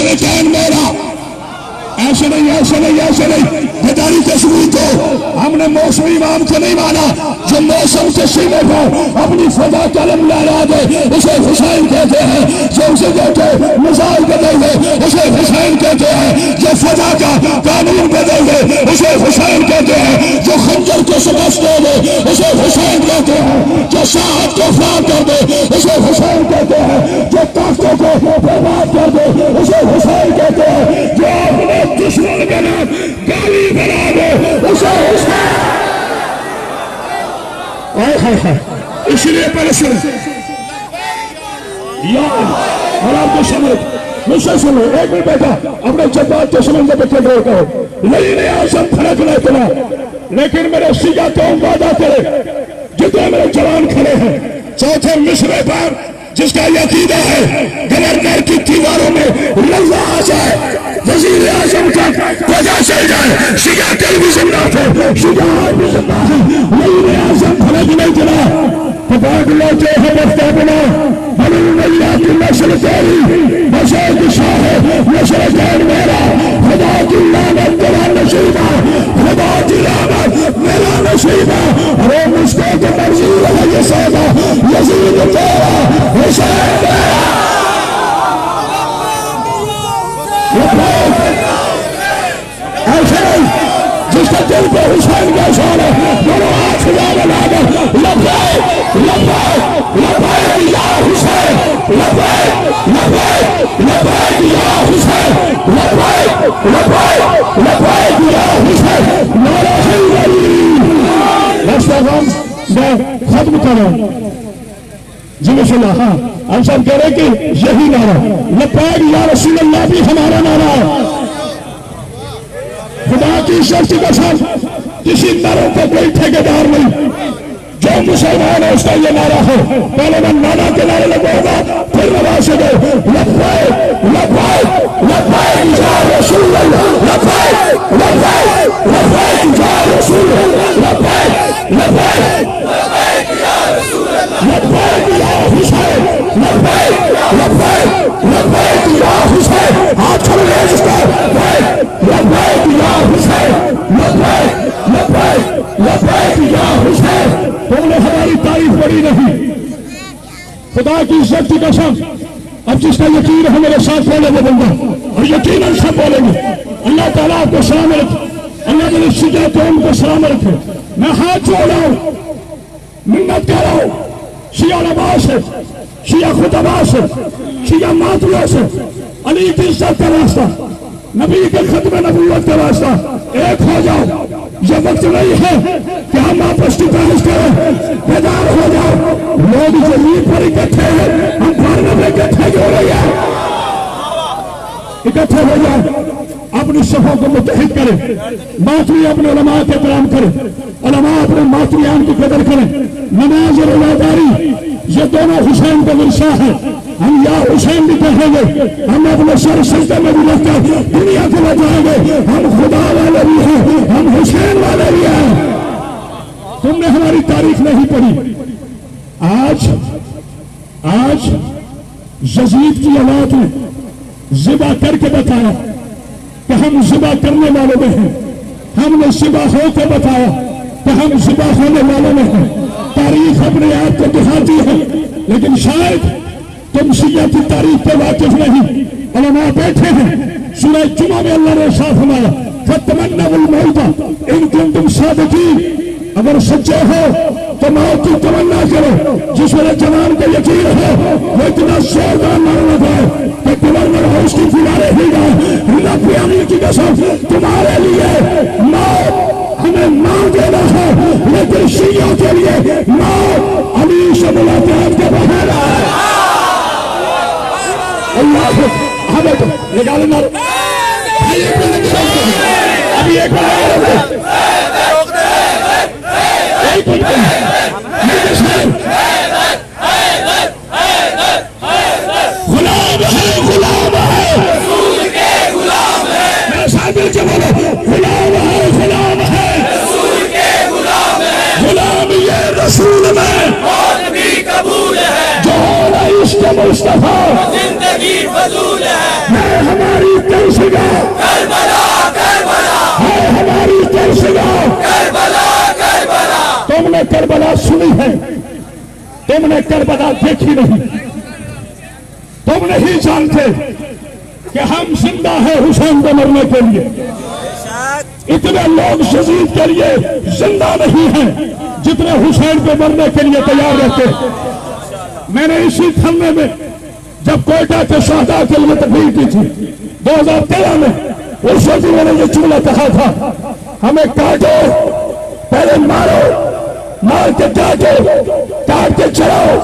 मशरकैन मेरा। ऐसे नहीं, ऐसे नहीं, ऐसे नहीं। बेदारी तस्वीर को हमने मौसम इमाम को नहीं माना। जो मौसम के सीने पर अपनी फजा कलम लहरा दे उसे हुसैन कहते हैं। जो उसे कहते मिसाल बदल दे उसे हुसैन कहते हैं। जो फजा का कानून बदल दे उसे हुसैन कहते हैं। जो खंजर को शिकस्त दे दे उसे हुसैन कहते हैं। जो शाहद को फार कर दे उसे हुसैन कहते हैं। जो ताकतों को बर्बाद कर दे उसे हुसैन कहते हैं। जो अपने दुश्मन का नाम गाली बना दे उसे हुसैन। इसलिए परेशान यार और आपको समझ मुझसे सुनो। एक मिनट बेटा अपने जज्बात के समझने पे कंट्रोल करो। नहीं नहीं आसम फर्क नहीं इतना, लेकिन मेरे सीधा तो वादा करे जितने मेरे जवान खड़े हैं चौथे मिसरे पर जिसका यकीदा है गवर्नर की दीवारों में लल्ला आ जाए, वजीर आजम तक वजह चल जाए, शिया टेलीविजन ना थे, शिया वजीर आजम फर्क नहीं चला पकड़ लोटे है बस्ता बना बलूमैया की नस्ल तेरी बशर की शाह मशरकैन मेरा। खुदा की लानत तेरा नसीबा, खुदा की लानत मेरा नसीबा। अरे मुझको तो मर्जी है ये सौदा यजीद तेरा हुसैन मेरा। ऐसे नहीं जिसका दिल पे हुसैन का शान है दोनों हाथ लगाकर लब्बैक लब्बैक लब्बैक या हुसैन, लब्बैक लब्बैक लब्बैक या हुसैन, लब्बैक लब्बैक लब्बैक या हुसैन। नारा हैदरी मैं खत्म कर रहा हूं जी बिस्मिल्लाह। हाँ हम सब कह रहे कि यही नारा लब्बैक या रसूल अल्लाह भी हमारा नारा है। खुदा की शर्त कसम किसी नारों पर कोई ठेकेदार नहीं। जो मुसलमान है उसका ये नारा है। पहले मैं नारा के नारे लगवाऊंगा फिर नवाज दो लब्बैक लब्बैक लब्बैक या रसूल अल्लाह, लब्बैक लब्बैक लब्बैक या रसूल अल्लाह, लब्बैक लब्बैक लब्बैक या रसूल अल्लाह, लब्बैक या हुसैन, लब्बैक लब्बैक लब्बैक या हुसैन। हाथ खड़े हैं जिसका लब्बैक लब्बैक या हुसैन, लब्बैक लब्बैक लब्बैक या हुसैन। तुमने हमारी तारीफ बड़ी नहीं, खुदा की इज्जत की कसम। अब जिसका यकीन है मेरे साथ बोले वो बंदा और यकीनन सब बोलेंगे। अल्लाह ताला आपको सलामत रखे, अल्लाह मेरे शिजा को उनको सलामत रखे। मैं हाथ जोड़ रहा हूं, मिन्नत कर रहा हूं। शिया नवाज है, शिया खुदाबाज है, शिया मातरिया से अली की इज्जत का रास्ता, नबी के खत्म नबूवत का रास्ता। एक हो जाओ। ये वक्त नहीं है कि हम आपस की बहस करें, बेदार हो जाओ। लोग जमीन पर इकट्ठे हैं, हम भारत में इकट्ठे हो रहे हैं। इकट्ठे हो जाए, अपनी सफों को मुत्तहिद करें। मातरी अपने उलमा के एहतराम करें, उलमा अपने मातरियान की कदर करें। नमाज और रोजादारी ये दोनों हुसैन का विरसा है। हम या हुसैन भी कहेंगे, हम अपने सर सजदे में भी रखकर दुनिया को बचाएंगे। हम खुदा वाले भी हैं, हम हुसैन वाले भी हैं। तुमने हमारी तारीख नहीं पढ़ी। आज यजीद की औलाद ने ज़िबा करके बताया कि हम ज़िबा करने वालों में हैं। हमने ज़िबा होकर बताया कि हम ज़िबा होने वालों में हैं। तारीख अपने आप को दिखाती है, लेकिन शायद तुम शिया की तारीख पे वाकिफ नहीं। उलमा बैठे हैं, सूरह जुमा में अल्लाह ने साफ फरमाया फतमन्नउल मौता इन कुंतुम सादिकीन। अगर सच्चे हो तो मौत की तमन्ना करो। जिस मेरे जवान को यकीन है वो इतना जोरदार नारा लगाए कि गवर्नर हाउस की दीवारें हिल जाए। रब अली की कसम तुम्हारे लिए मौत हमें मार देना है, लेकिन शिया के लिए मौत अली से मुलाकात का बहाना है। अल्लाह हमें तो निकालना अभी एक बार गुलाम है, गुलाम है, रसूल के गुलाम है। मेरे साथ मिलकर बोलो गुलाम है, गुलाम है, रसूल के गुलाम है। गुलाम ये रसूल में मौत भी कबूल है, जो इश्क़ मुस्तफ़ा जिंदगी फजूल है। मैं हमारे हमारी तरसगा, है हमारी तरसगा। तुमने करबला सुनी है, तुमने करबला देखी नहीं। तुम नहीं जानते कि हम जिंदा है हुसैन को मरने के लिए। इतने लोग यजीद के लिए जिंदा नहीं हैं जितने हुसैन को मरने के लिए तैयार रहते हैं। मैंने इसी धरने में जब कोयटा के शहदा के लिए तकरीर की थी 2013 में, उस वक्त मैंने ये जुमला कहा था, हमें काटो, पहले मारो, मार के काटो, काट के चलाओ,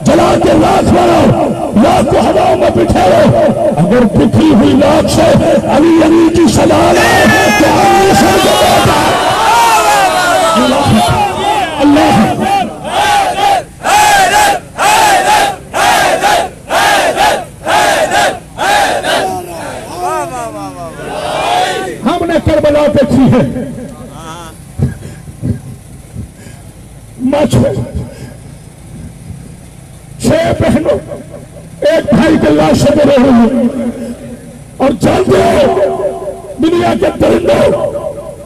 जला के लाख बनाओ, लाख को हवाओं में बिठाओ। अगर बिखरी हुई लाख से अली अली की सलाह तो अल्लाह हमने करबला देखी है। छह बहनों एक भाई के लाश से बने हुए, और जानते हो दुनिया के परिंदों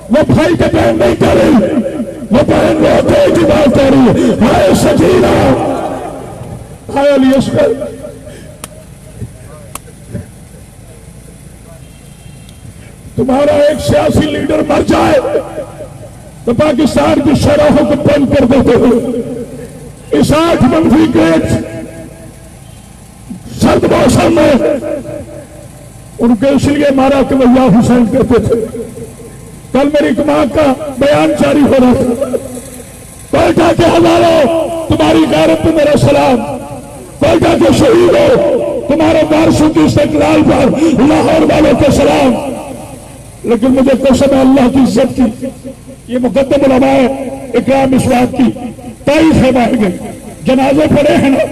वो भाई का बहन नहीं कर रही, वो बहन रोते की बात कर रही है। हाय सजीना, हाय अली असगर। तुम्हारा एक सियासी लीडर मर जाए तो पाकिस्तान की शराहों को बंद कर देते हो। इस 8 मंफी ग्रेड सर्द मौसम में उनके इसलिए मारा कि भैया हुसैन कहते थे। कल मेरी मां का बयान जारी हो रहा था, कोयटा के हजारों तुम्हारी गैरत पे मेरा सलाम, कोयटा के शहीदों तुम्हारे वारसों की इस्तेकलाल पर लाहौर वालों को सलाम। लेकिन मुझे कसम है अल्लाह की इज्जत की, ये मुकद्दम उलमा इकराम इस बात की तारीफ है बाहर गई, जनाजे पड़े हैं ना,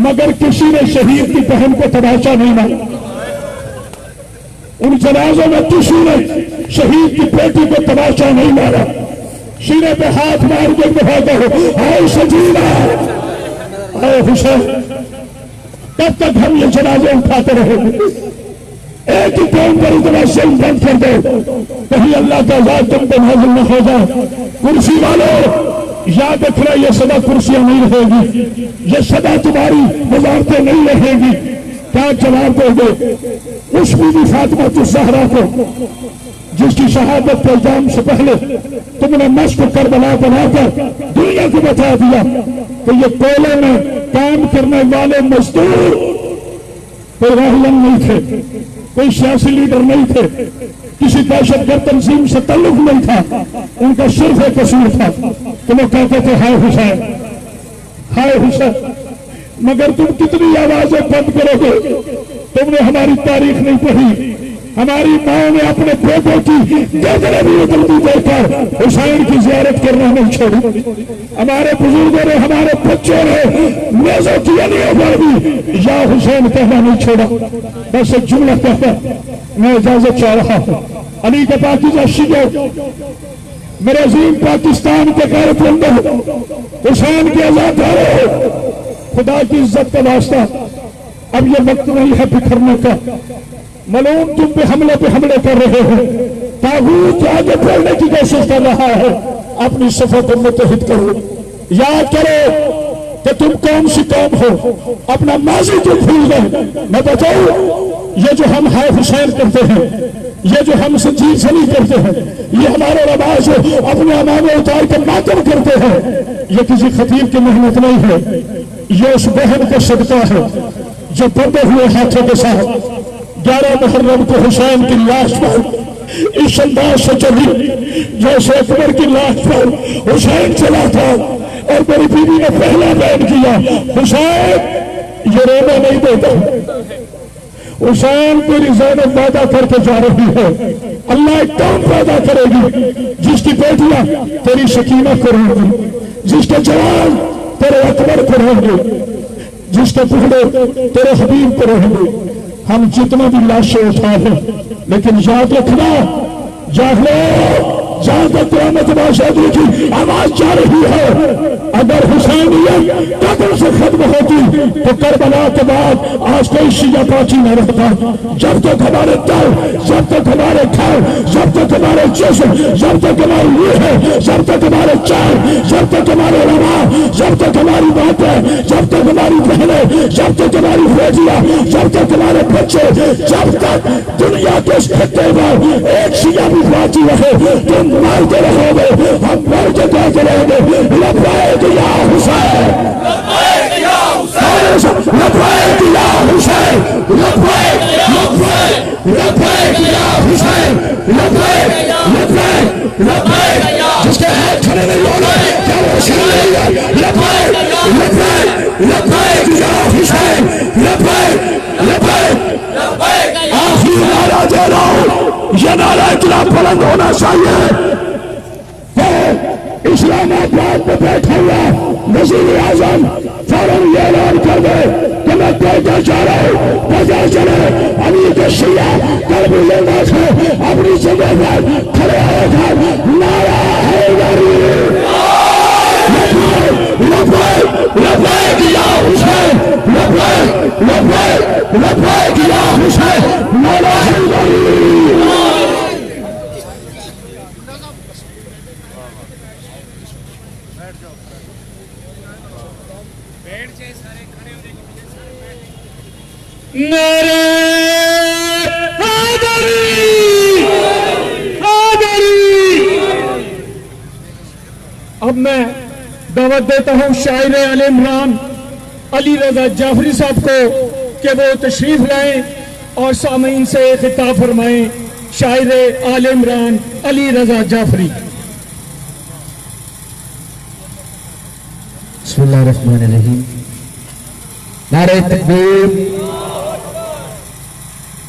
मगर किसी ने शहीद की बहन को तमाशा नहीं मारा। उन जनाजों में किसी ने शहीद की बेटी को तमाशा नहीं मारा। सीने पे हाथ मार के कहते हो हाय सजीना, हाय हुसैन। कब तक हम ये जनाजे उठाते रहेंगे? एक ही कौम पर इतना सिल बंद कर दो, कहीं अल्लाह का आजाद तुम पे नाज़िल न हो जाए। कुर्सी वालों याद रखना, ये सदा कुर्सियां नहीं रहेगी, ये सदा तुम्हारी वजारतें नहीं रहेगी। क्या जवाब दोगे उस बीबी फातिमा ज़हरा को जिसकी शहादत के इल्जाम से पहले तुमने मस्त करबला बनाकर दुनिया को बता दिया कि ये कोयले में काम करने वाले मजदूर कोई रहलन नहीं थे, कोई सियासी लीडर नहीं थे, किसी दहशतगर्द तंजीम से ताल्लुक नहीं था। उनका सिर्फ एक कसूर था कि वो कहते थे हाय हुसैन, हाय हुसैन। मगर तुम कितनी आवाजें बंद करोगे? तुमने हमारी तारीख नहीं पढ़ी। हमारी माओ ने अपने बेटों की गर्दनें भी उतरती देखकर हुसैन की जियारत करना नहीं छोड़ी। हमारे बुजुर्गों ने, हमारे बच्चों ने मेजों की अलियों पर भी या हुसैन कहना नहीं छोड़ा। बस एक जुमला कहता मैं इजाजत चाह रहा हूं। अली के पाकीज़ा शिजो, मेरे अजीम पाकिस्तान के गैरतमंद हुसैन के आजादारों, खुदा की इज्जत का वास्ता अब ये वक्त नहीं है बिखरने का। मलून तुम पे हमले कर रहे हो, तागूत आगे बढ़ने की कोशिश कर रहा है। अपनी सफर को मुतहिद करो, याद करो कि तुम कौन सी कौम हो, अपना माजी तो भूल गए। मैं बताऊं, ये जो हम हाय हुसैन करते हैं, ये जो हम संजीव सली करते हैं, ये हमारे रवाज अपने अमामे उतार के मातम करते हैं, ये किसी खतीब की मेहनत नहीं है। ये उस बहन का सदका है जो बंधे हुए हाथों के साथ 11 मुहर्रम को हुसैन की लाश पर इस अंदाज से चली जैसे अकबर की लाश पर हुसैन चला था। और मेरी बीवी ने पहला बयान किया, हुसैन ये रोना नहीं देता, हुसैन तेरी ज़ैनब वादा करके जा रही है, अल्लाह एक कौम पैदा करेगी जिसकी बेटियां तेरी सकीना को रहेंगी, जिसके जवान तेरे अकबर को रहेंगे, जिसके टुकड़े तेरे हबीब को रहेंगे। हम जितना भी लाशें उठा लें, लेकिन याद रखना, जाग लो जहां तक क़यामत बादशाह की आवाज जा रही है, अगर हुसैनियत कत्ल से खत्म होती तो करबला के बाद आज कोई शिया पाची न रहता। जब तक हमारे दल, जब तक हमारे घर, जब तक हमारे जिस्म, जब तक हमारी रूह है, जब तक हमारे चैन, जब तक हमारे रमा, जब तक हमारी बातें, जब तक हमारी बहनें, जब तक हमारी बेटियां, जब तक हमारे बच्चे, जब तक दुनिया के खत्ते में एक शिया भी बाकी रहे तुम मरते रहोगे, हम मर के कहते रहेंगे लब्बैक या हुसैन, लब्बैक या हुसैन, लब्बैक या हुसैन, लब्बैक, लब्बैक, लब्बैक या हुसैन, लब्बैक, लब्बैक, लब्बैक। जिसके हाथ खड़े नहीं होना क्या वो शामिल है? लब्बैक, लब्बैक, लब्बैक या हुसैन, लब्बैक, लब्बैक, लब्बैक। आखिरी नारा दे रहा हूं, यह नारा इतना बुलंद होना चाहिए। इस्लामाबाद में बैठा हुआ वज़ीर आज़म फौरन ये ऐलान कर दे कि मैं पैदल जा रहा हूँ, पैदल चले। अली के शिया कल भी लेना थे अपनी जगह पर खड़े होकर नारा हैदरी, लब्बैक, लब्बैक या हुसैन, लब्बैक, लब्बैक, लब्बैक या हुसैन, नारा हैदरी। नारे हैदरी, हैदरी। अब मैं दावत देता हूं शायर आले इमरान अली रजा जाफरी साहब को कि वो तशरीफ लाएं और सामीन से खिताब फरमाएं। शायर आले इमरान अली रजा जाफरी। बिस्मिल्लाहिर्रहमानिर्रहीम। नारे तकबीर।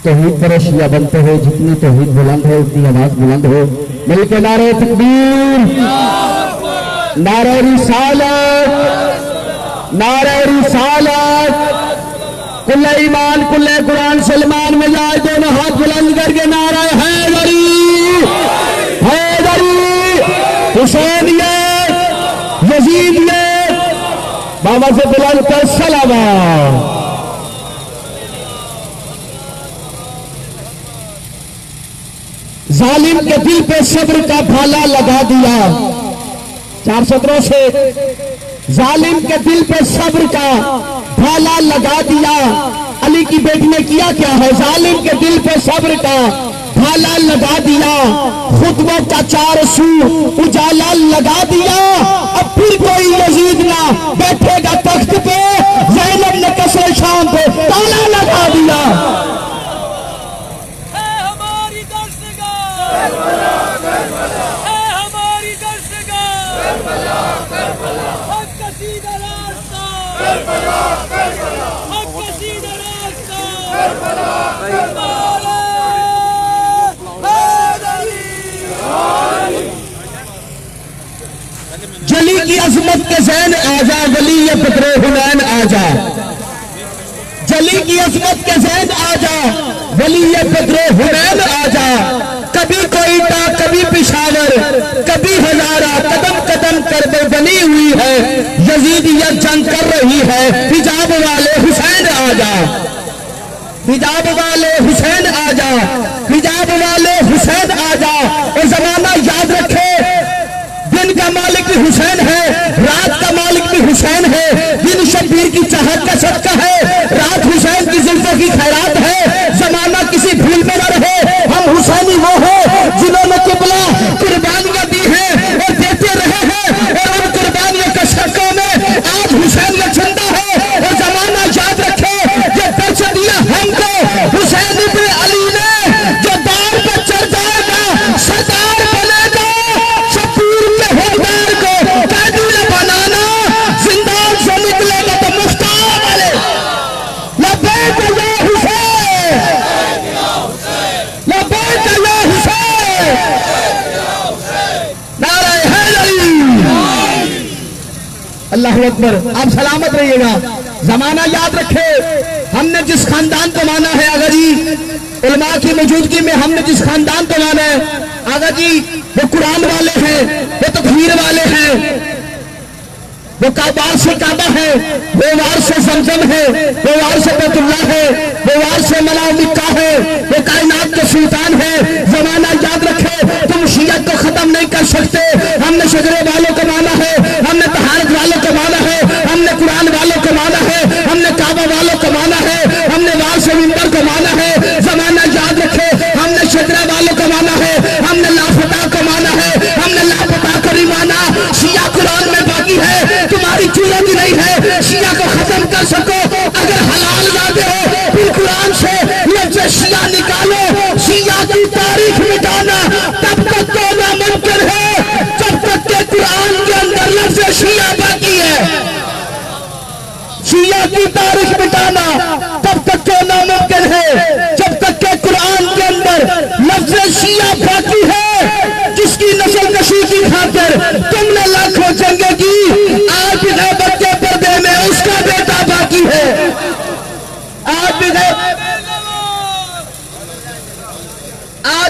तौहीद पर शिया बनते हो, जितनी तौहीद बुलंद है उतनी आवाज बुलंद हो। मिलके नारे तकबीर, नारे रिसालत, नारे रिसालत, कुल्ले ईमान कुल्ले कुरान सलमान में जाए दोनों हाथ बुलंद करके नारा हैदरी, हैदरी, हुसैनियत, यजीदियत, बाबा से बुलंद कर सलावत। जालिम के दिल पे सब्र का भाला लगा दिया। 417 से जालिम के दिल पे सब्र का भाला लगा दिया। अली की बेटी ने किया क्या है? जालिम के दिल पे सब्र का भाला लगा दिया। खुतबों का 4 सू उजाला लगा दिया। अब फिर कोई यजीद ना बैठेगा तख्त पे। ज़ैनब ने कसरे शाम पे ताला लगा दिया। जली की अजमत के ज़ैन आजा, वली ये पुत्रे हुनैन आजा। जली की अजमत के ज़ैन आजा, वली ये पुत्रे हुनैन आजा। कभी कोयटा कभी पिशावर कभी हजारा, कदम कदम कर दे बनी हुई है। यजीदियत जंग कर रही है। हिजाब वाले हुसैन आजा, हिजाब वाले हुसैन आजा, हिजाब वाले हुसैन आजा। और जमाना याद रखे, दिन का मालिक भी हुसैन है, रात का मालिक भी हुसैन है। दिन शब्बीर की चाहत का सदका है, रात हुसैन की जुल्फों की खैरात है। जमाना किसी भूल में न रहे, हम हुसैनी वो हैं जिन्होंने किबला कुर्बानियां दी हैं और देते रहे हैं। और उन कुर्बानियों के सदकों में आज हुसैन का झंडा है। और जमाना याद रखे, ये दर्ज दिया हमको हुसैन इब्न अली ने, जो दार पर चढ़ जाएगा सरदार बनेगा। शब्बीर के हुक्मदार को कैदी न बनाना, जिंदान से निकलेगा तो मुख्तार वाले। लब्बैक या हुसैन, लब्बैक या हुसैन, नारा हैदरी। अल्लाहु अकबर। आप सलामत रहिएगा। जमाना याद रखे, हमने जिस खानदान को माना है, अगर उलमा की मौजूदगी में हमने जिस खानदान को माना है, कागा जी वो कुरान वाले हैं, वो तकबीर वाले हैं, वो वार से काबा है, वो वार से जमजम है, वो वार से बैतुल्लाह है, वो वार से मलाइका है, वो कायनात के सुल्तान है। जमाना याद रखे, तुम शियत को खत्म नहीं कर सकते। हमने शजरे वालों को माना है, हमने तहारत वालों को माना है, हमने कुरान वालों को माना है, हमने काबा वालों को माना है, हमने वार से मिंबर को माना है। जमाना याद रखे, हमने शजरा वालों को माना है, हमने लापता को माना है, हमने लापता को नहीं माना। शिया कुरान में बाकी है, तुम्हारी चूल्हा भी नहीं है। शिया को खत्म कर सको, अगर हलाल लाते हो फिर कुरान से लफ्ज़ शिया निकालो। शिया की तारीख मिटाना तब तक तो नामुमकिन है जब तक के कुरान के अंदर लफ्ज़ शिया बाकी है। शिया की तारीख मिटाना तब तक तो नामुमकिन है जब तक के कुरान के अंदर लफ्ज़ शिया बाकी है। जिसकी नस्ल कशी की खातिर तुमने लाखों जंगें की, आज भी गैबत के पर्दे में उसका बेटा बाकी है। आज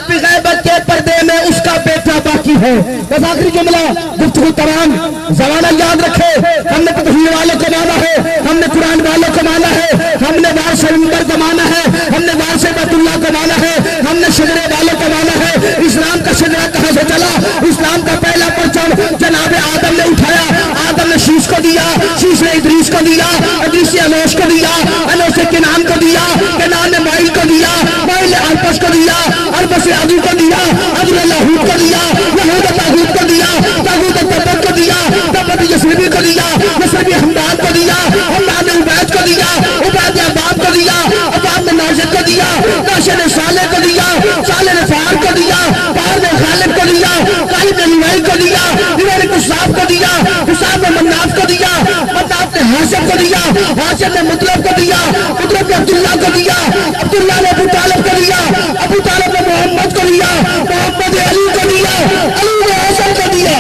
भी गैबत के पर्दे में उसका बेटा बाकी है। बस आखिरी जुमला गुफ्तगू तमाम। जमाना याद रखे, हमने तकबीर वालों को माना है, हमने कुरान वालों को माना है, हमने वार से मिंबर को माना है, हमने वार से बैतुल्लाह को माना है, हमने शजरे वालों को माना है। इस्लाम का शजरा कहां से चला? इस्लाम का पहला परचम जनाब आदम ने उठाया। आदम ने शीश को दिया, शीश ने इदरीस को दिया, इदरीस ने अनोश को दिया, अनोश ने किनान को दिया, किनान ने माइल को दिया, माइल ने अरबस को दिया, अरबस ने अदू को दिया, अदू ने लाहूद को दिया, लाहूद ने तागूत को दिया, तागूत ने तब्बत को दिया, तब्बत ने यसरबी को दिया, यसरबी हमदान को दिया, हमदान ने उबैद को दिया, उबैद ने अबाब को दिया, अबाब ने नाशिद को दिया, नाशिद ने साले को दिया, साले ने फार को दिया, फार ने गालिब को दिया, गालिब ने लिवाई को दिया, लिवाई ने कुसाब को दिया, कुसाब ने मन्नाफ को दिया, मन्नाफ ने हाशिम को दिया, हाशिम ने मुतलब को दिया, मुतलब ने अब्दुल्लाह को दिया, अब्दुल्लाह ने अबू तालिब को दिया, अबू तालिब ने मोहम्मद को दिया, मोहम्मद ने अली को दिया, अली ने हसन को दिया।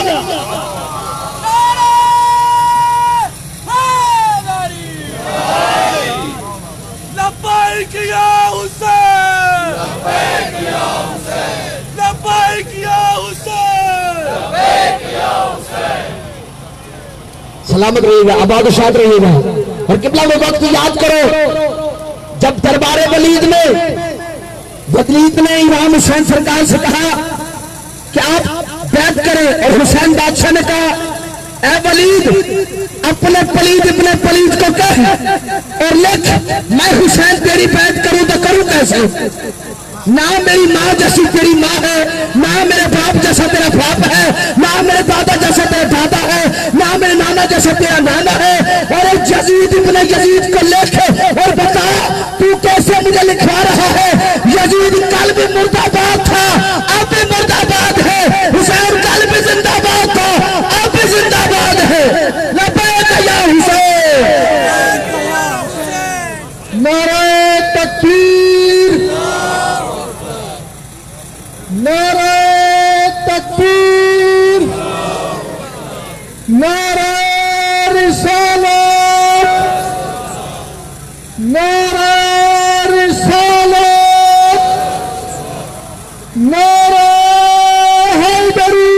सलामत रहिएगा, आबाद शाद रहिएगा। और किबला वो वक्त याद करो जब दरबार वलीद ने इमाम हुसैन सरकार से कहा कि आप बैत करें, और हुसैन बादशाह ने कहा ए वलीद अपने पलीद इब्ने पलीद को कह और लिख, मैं हुसैन तेरी बैत करूं तो करूं कैसे? ना मेरी माँ जैसी तेरी माँ है, ना मेरे बाप जैसा तेरा बाप है, ना मेरे दादा जैसा तेरा दादा है, ना मेरे नाना जैसा तेरा नाना है। और यजीद इब्ने यजीद को लिख और बता तू कैसे मुझे लिखवा रहा है? यजीद कल भी मुर्दाबाद था, अब भी मुर्दाबाद है। हुसैन कल भी जिंदाबाद था, अब भी जिंदाबाद है। लब्बैक या हुसैन, नारे तकबीर, नारे तकबीर, नारे रिसालत, नारे रिसालत, नारे हैदरी।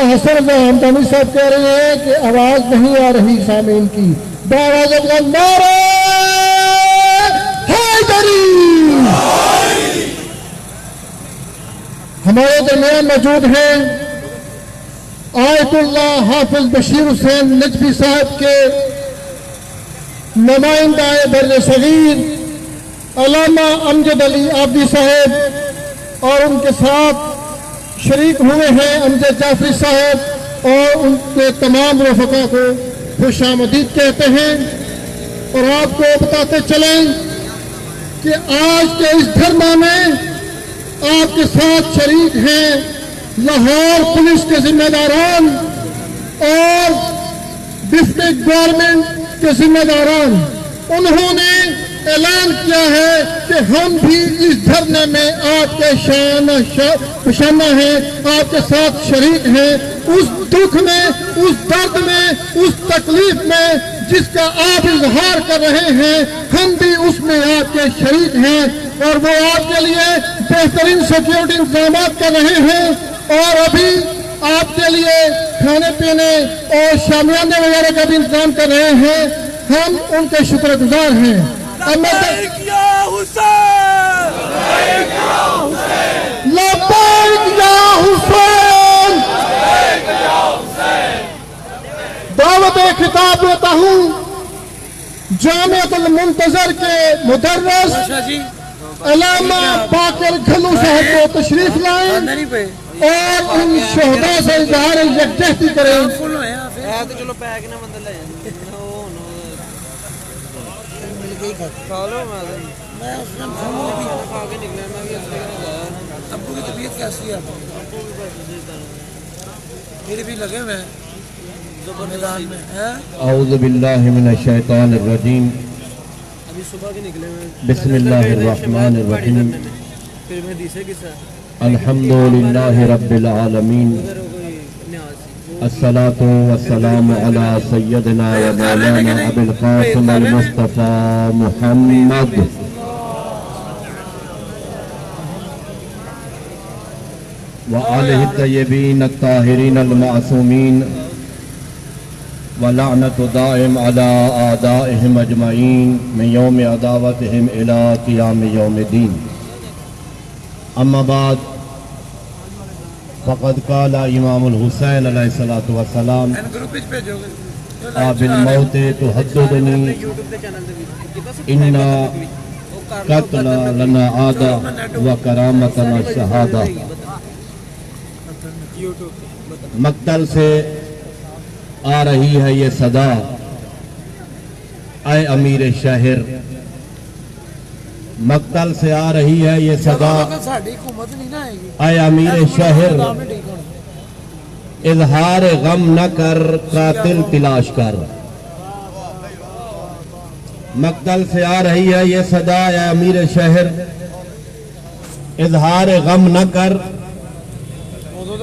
हसन हमदानी साहब कह रहे हैं कि आवाज नहीं आ रही सामीन की, बावाज नारे हैदरी। हमारे दरमियान मौजूद हैं आयतुल्लाह हाफिज बशीर हुसैन नजफी साहब के नुमाइंदा बर्र सगीर अल्लामा अमजद अली आबदी साहब, और उनके साथ शरीक हुए हैं अमजद जाफरी साहब, और उनके तमाम रफ़का को खुशामदीद कहते हैं। और आपको बताते चलें कि आज के इस धरना में आपके साथ शरीक हैं लाहौर पुलिस के जिम्मेदारान और डिस्ट्रिक्ट गवर्नमेंट के जिम्मेदारान। उन्होंने ऐलान किया है कि हम भी इस धरने में आपके शाना हैं, आपके साथ शरीक हैं, उस दुख में, उस दर्द में, उस तकलीफ में जिसका आप इजहार कर रहे हैं, हम भी उसमें आपके शरीक हैं और वो आपके लिए बेहतरीन सिक्योरिटी इंतजाम कर रहे हैं और अभी आपके लिए खाने पीने और शामियाने वगैरह का भी इंतजाम कर रहे हैं। हम उनके शुक्रगुजार हैं। अब मैं लब्बैक या हुसैन दावत खिताब देता हूँ जामिअतुल मुंतजर के मुदर्रिस अल्लामा बाकर घल्लू साहब को तशरीफ लाएं और उन शोहदा से इजहार यकजहती करें। अब्बू की तबीयत कैसी है? मेरे भी लगे हुए मैदान में है। औज़ु बिल्लाहि मिनश शैतानिर रजीम। अभी सुबह के निकले हुए। बिस्मिल्लाहिर रहमानिर रहीम। फिर मैं तीसरे किस्सा अल्हम्दुलिल्लाहि रब्बिल आलमीन। अस्सलातु वस्सलामु अला सय्यदिना व मौलाना अबुल कासिम अल मुस्तफा मुहम्मद व आलिहि तय्यबीन अत्ताहिरीन अल मासूमीन व लअनतु दाइम अला आदाइहिम अजमईन मिन यौम अदावतिहिम इला क़ियाम यौमिद्दीन। अम्मा बाद फ़क़द क़ाला इमामुल हुसैन अलैहिस्सलातु वस्सलाम आबिल मौते तुहद्दुनी इन्ना क़त्ल लना आदा व करामतना शहादा। मक्तल से आ रही है ये सदा, ऐ अमीर शहर। मक्तल से आ रही है ये सदा, ऐ अमीर शहर। इजहार गम न कर, कातिल तलाश कर। मक्तल से आ रही है ये सदा, ऐ अमीर शहर। इजहार गम न कर,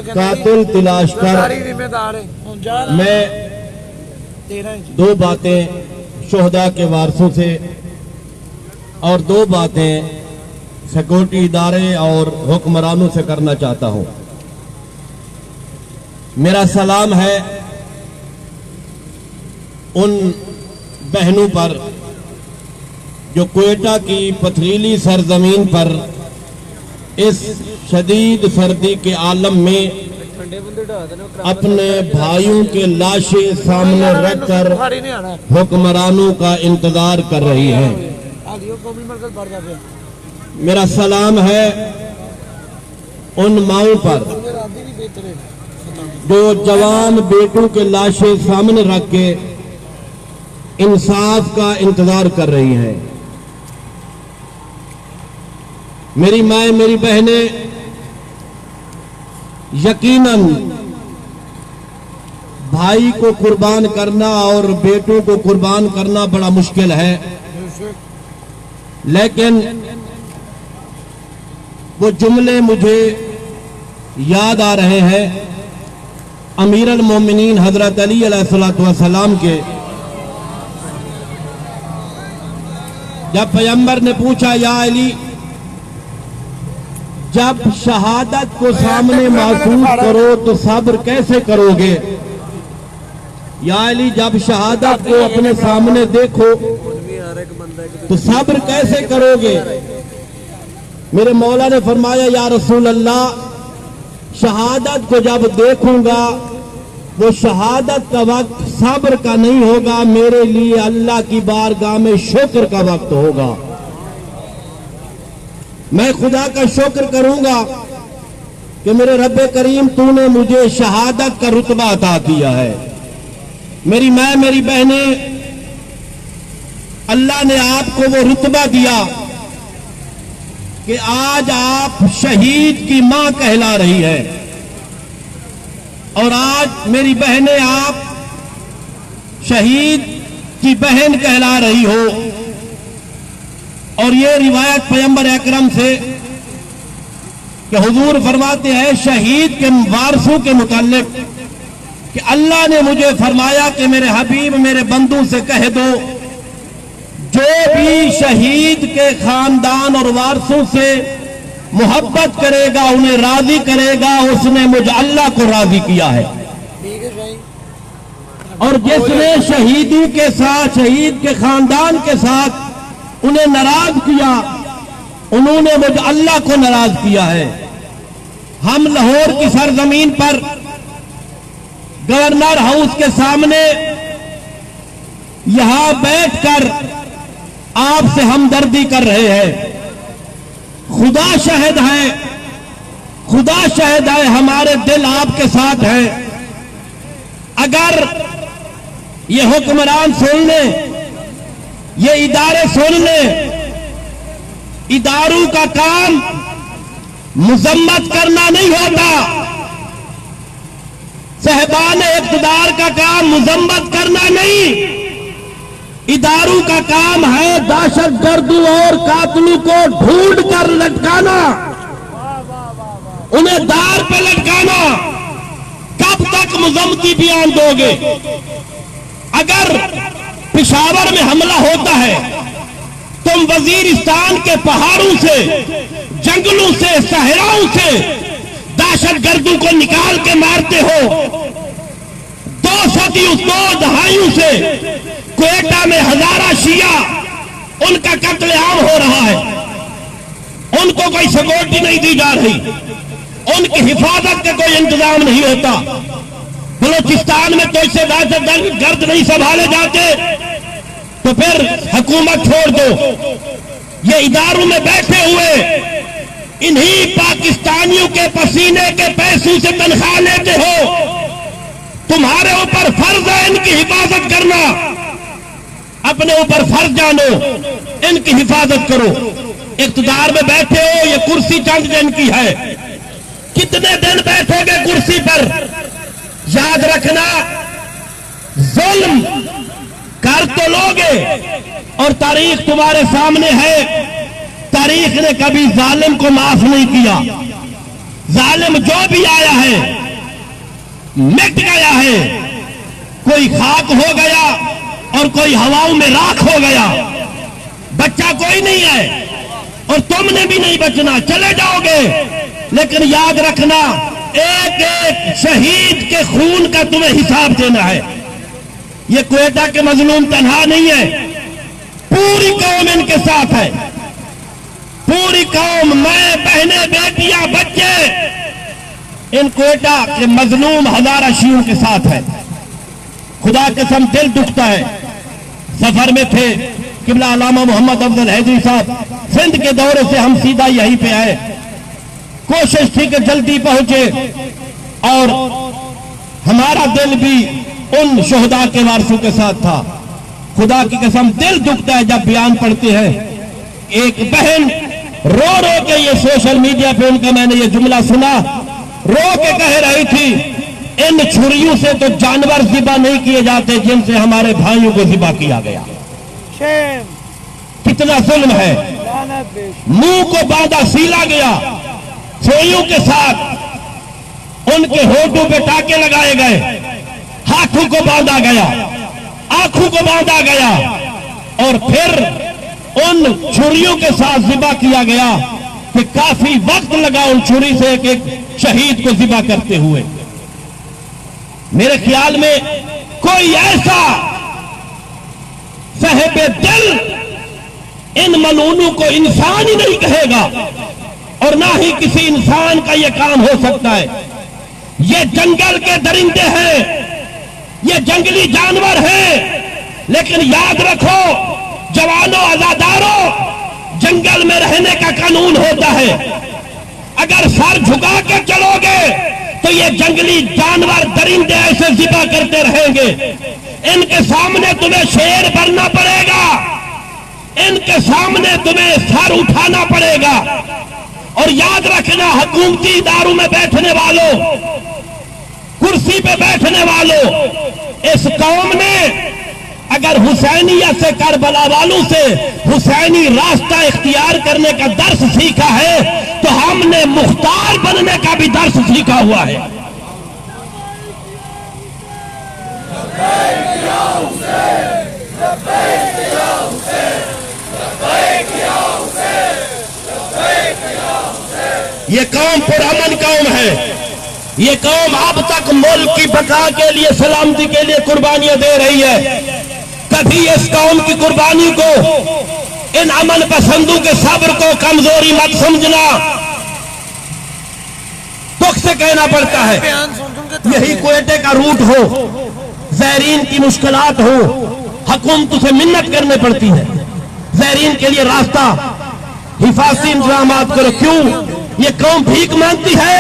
कातिल तलाश कर। मैं दो बातें शोहदा के वारसों से और दो बातें सिक्योरिटी इदारे और हुक्मरानों से करना चाहता हूं। मेरा सलाम है उन बहनों पर जो क्वेटा की पथरीली सरजमीन पर इस शदीद सर्दी के आलम में अपने भाइयों के लाशें सामने रखकर हुक्मरानों का इंतजार कर रही हैं। मेरा सलाम है उन माओं पर जो जवान बेटों के लाशें सामने रख के इंसाफ का इंतजार कर रही हैं। मेरी माएं, मेरी बहनें, यकीनन भाई को कुर्बान करना और बेटों को कुर्बान करना बड़ा मुश्किल है, लेकिन वो जुमले मुझे याद आ रहे हैं अमीर अल मोमिनीन हजरत अली अलैहिस्सलातु वस्सलाम के। जब पैगंबर ने पूछा, या अली, जब शहादत को सामने महसूस करो तो सब्र कैसे करोगे? या अली, जब शहादत को अपने सामने देखो तो सब्र कैसे करोगे? मेरे मौला ने फरमाया, या रसूल अल्लाह, शहादत को जब देखूंगा वो शहादत का वक्त सब्र का नहीं होगा, मेरे लिए अल्लाह की बारगाह में शुक्र का वक्त होगा। मैं खुदा का शुक्र करूंगा कि मेरे रब करीम तूने मुझे शहादत का रुतबा अता किया है। मेरी मां, मेरी बहनें, अल्लाह ने आपको वो रुतबा दिया कि आज आप शहीद की मां कहला रही है। और आज मेरी बहनें, आप शहीद की बहन कहला रही हो। और ये रिवायत पैगंबर अकरम से कि हुजूर फरमाते हैं शहीद के वारसों के मुताल्लिक कि अल्लाह ने मुझे फरमाया कि मेरे हबीब मेरे बंदू से कह दो, जो भी शहीद के खानदान और वारसों से मोहब्बत करेगा, उन्हें राजी करेगा, उसने मुझे अल्लाह को राजी किया है। और जिसने शहीदी के साथ, शहीद के खानदान के साथ उन्हें नाराज किया, उन्होंने मुझे अल्लाह को नाराज किया है। हम लाहौर की सरजमीन पर गवर्नर हाउस के सामने यहां बैठकर आपसे हमदर्दी कर रहे हैं। खुदा शहद है, खुदा शहद है, हमारे दिल आपके साथ है। अगर ये हुक्मरान सुन ले, ये इदारे सुन ले, इदारों का काम मुजम्मत करना नहीं होता, साहिबान इक़्तिदार का काम मुजम्मत करना नहीं, इदारों का काम है दहशतगर्दों और कातिलों को ढूंढ कर लटकाना, उन्हें दार पे लटकाना। कब तक मुजम्मती बयान दोगे? अगर पेशावर में हमला होता है, तुम वजीरिस्तान के पहाड़ों से, जंगलों से, सहराओं से दहशतगर्दों को निकाल के मारते हो। 2 दहाइयों से क्वेटा में हजारा शिया, उनका कत्लेआम हो रहा है, उनको कोई सिक्योरिटी नहीं दी जा रही, उनकी हिफाजत का कोई इंतजाम नहीं होता। बलूचिस्तान में तो इससे दहशतगर्द नहीं संभाले जाते, तो फिर हुकूमत छोड़ दो। ये इदारों में बैठे हुए इन्हीं पाकिस्तानियों के पसीने के पैसों से तनख्वाह लेते हो। तुम्हारे ऊपर फर्ज है इनकी हिफाजत करना, अपने ऊपर फर्ज जानो, इनकी हिफाजत करो। इक़्तिदार में बैठे हो, ये कुर्सी चंद दिन की है, कितने दिन बैठोगे कुर्सी पर? याद रखना, जुल्म कर तो लोगे, और तारीख तुम्हारे सामने है। तारीख ने कभी जालिम को माफ नहीं किया। जालिम जो भी आया है मिट गया है, कोई खाक हो गया और कोई हवाओं में राख हो गया। बच्चा कोई नहीं है और तुमने भी नहीं बचना, चले जाओगे। लेकिन याद रखना, एक एक शहीद के खून का तुम्हें हिसाब देना है। ये क्वेटा के मजलूम तन्हा नहीं है, पूरी कौम इनके साथ है, पूरी कौम, मां, बहनें, बेटियां, बच्चे इन क्वेटा के मजलूम हजारा शियों के साथ है। खुदा कसम दिल दुखता है। सफर में थे किबला अल्लामा मोहम्मद अफजल हैदरी साहब, सिंध के दौरे से हम सीधा यहीं पे आए। कोशिश थी कि जल्दी पहुंचे, और हमारा दिल भी उन शोहदा के वारसों के साथ था। खुदा की कसम दिल दुखता है जब बयान पढ़ते हैं। एक बहन रो रो के, ये सोशल मीडिया पे उनका मैंने ये जुमला सुना, रो के कह रही थी, इन छुरियों से तो जानवर ज़िबा नहीं किए जाते जिनसे हमारे भाइयों को ज़िबा किया गया। कितना जुल्म है। मुंह को बांधा सीला गया, छुरियों के साथ उनके होठों पे टाके लगाए गए, हाथों को बांधा गया, आंखों को बांधा गया, और फिर उन छुरियों के साथ ज़िबा किया गया कि काफी वक्त लगा उन छुरी से एक एक शहीद को ज़िबा करते हुए। मेरे ख्याल में कोई ऐसा साहिबे दिल इन मलूनों को इंसान ही नहीं कहेगा, और ना ही किसी इंसान का यह काम हो सकता है। ये जंगल के दरिंदे हैं, ये जंगली जानवर हैं, लेकिन याद रखो जवानों, आजादारों, जंगल में रहने का कानून होता है। अगर सर झुका के चलोगे तो ये जंगली जानवर, दरिंदे ऐसे ज़िबा करते रहेंगे। इनके सामने तुम्हें शेर बनना पड़ेगा, इनके सामने तुम्हें सर उठाना पड़ेगा। और याद रखना, हुकूमती इदारों में बैठने वालों, कुर्सी पे बैठने वालों, इस कौम ने अगर हुसैनिया से, करबला वालों से हुसैनी रास्ता इख्तियार करने का दर्स सीखा है, तो हमने मुख्तार बनने का भी दर्स सीखा हुआ है। ये कौम पुरअमन कौम है। ये कौम अब तक मुल्क की बका के लिए, सलामती के लिए कुर्बानियां दे रही है। कभी इस कौम की कुर्बानी को, इन अमन पसंदों के सब्र को कमजोरी मत समझना। दुख से कहना पड़ता है, यही क्वेटे का रूट हो, ज़ायरीन की मुश्किलात हो, हुकूमत से मिन्नत करनी पड़ती है। ज़ायरीन के लिए रास्ता, हिफाजती इंतजाम करो। क्यों? ये कौम भीख मांगती है।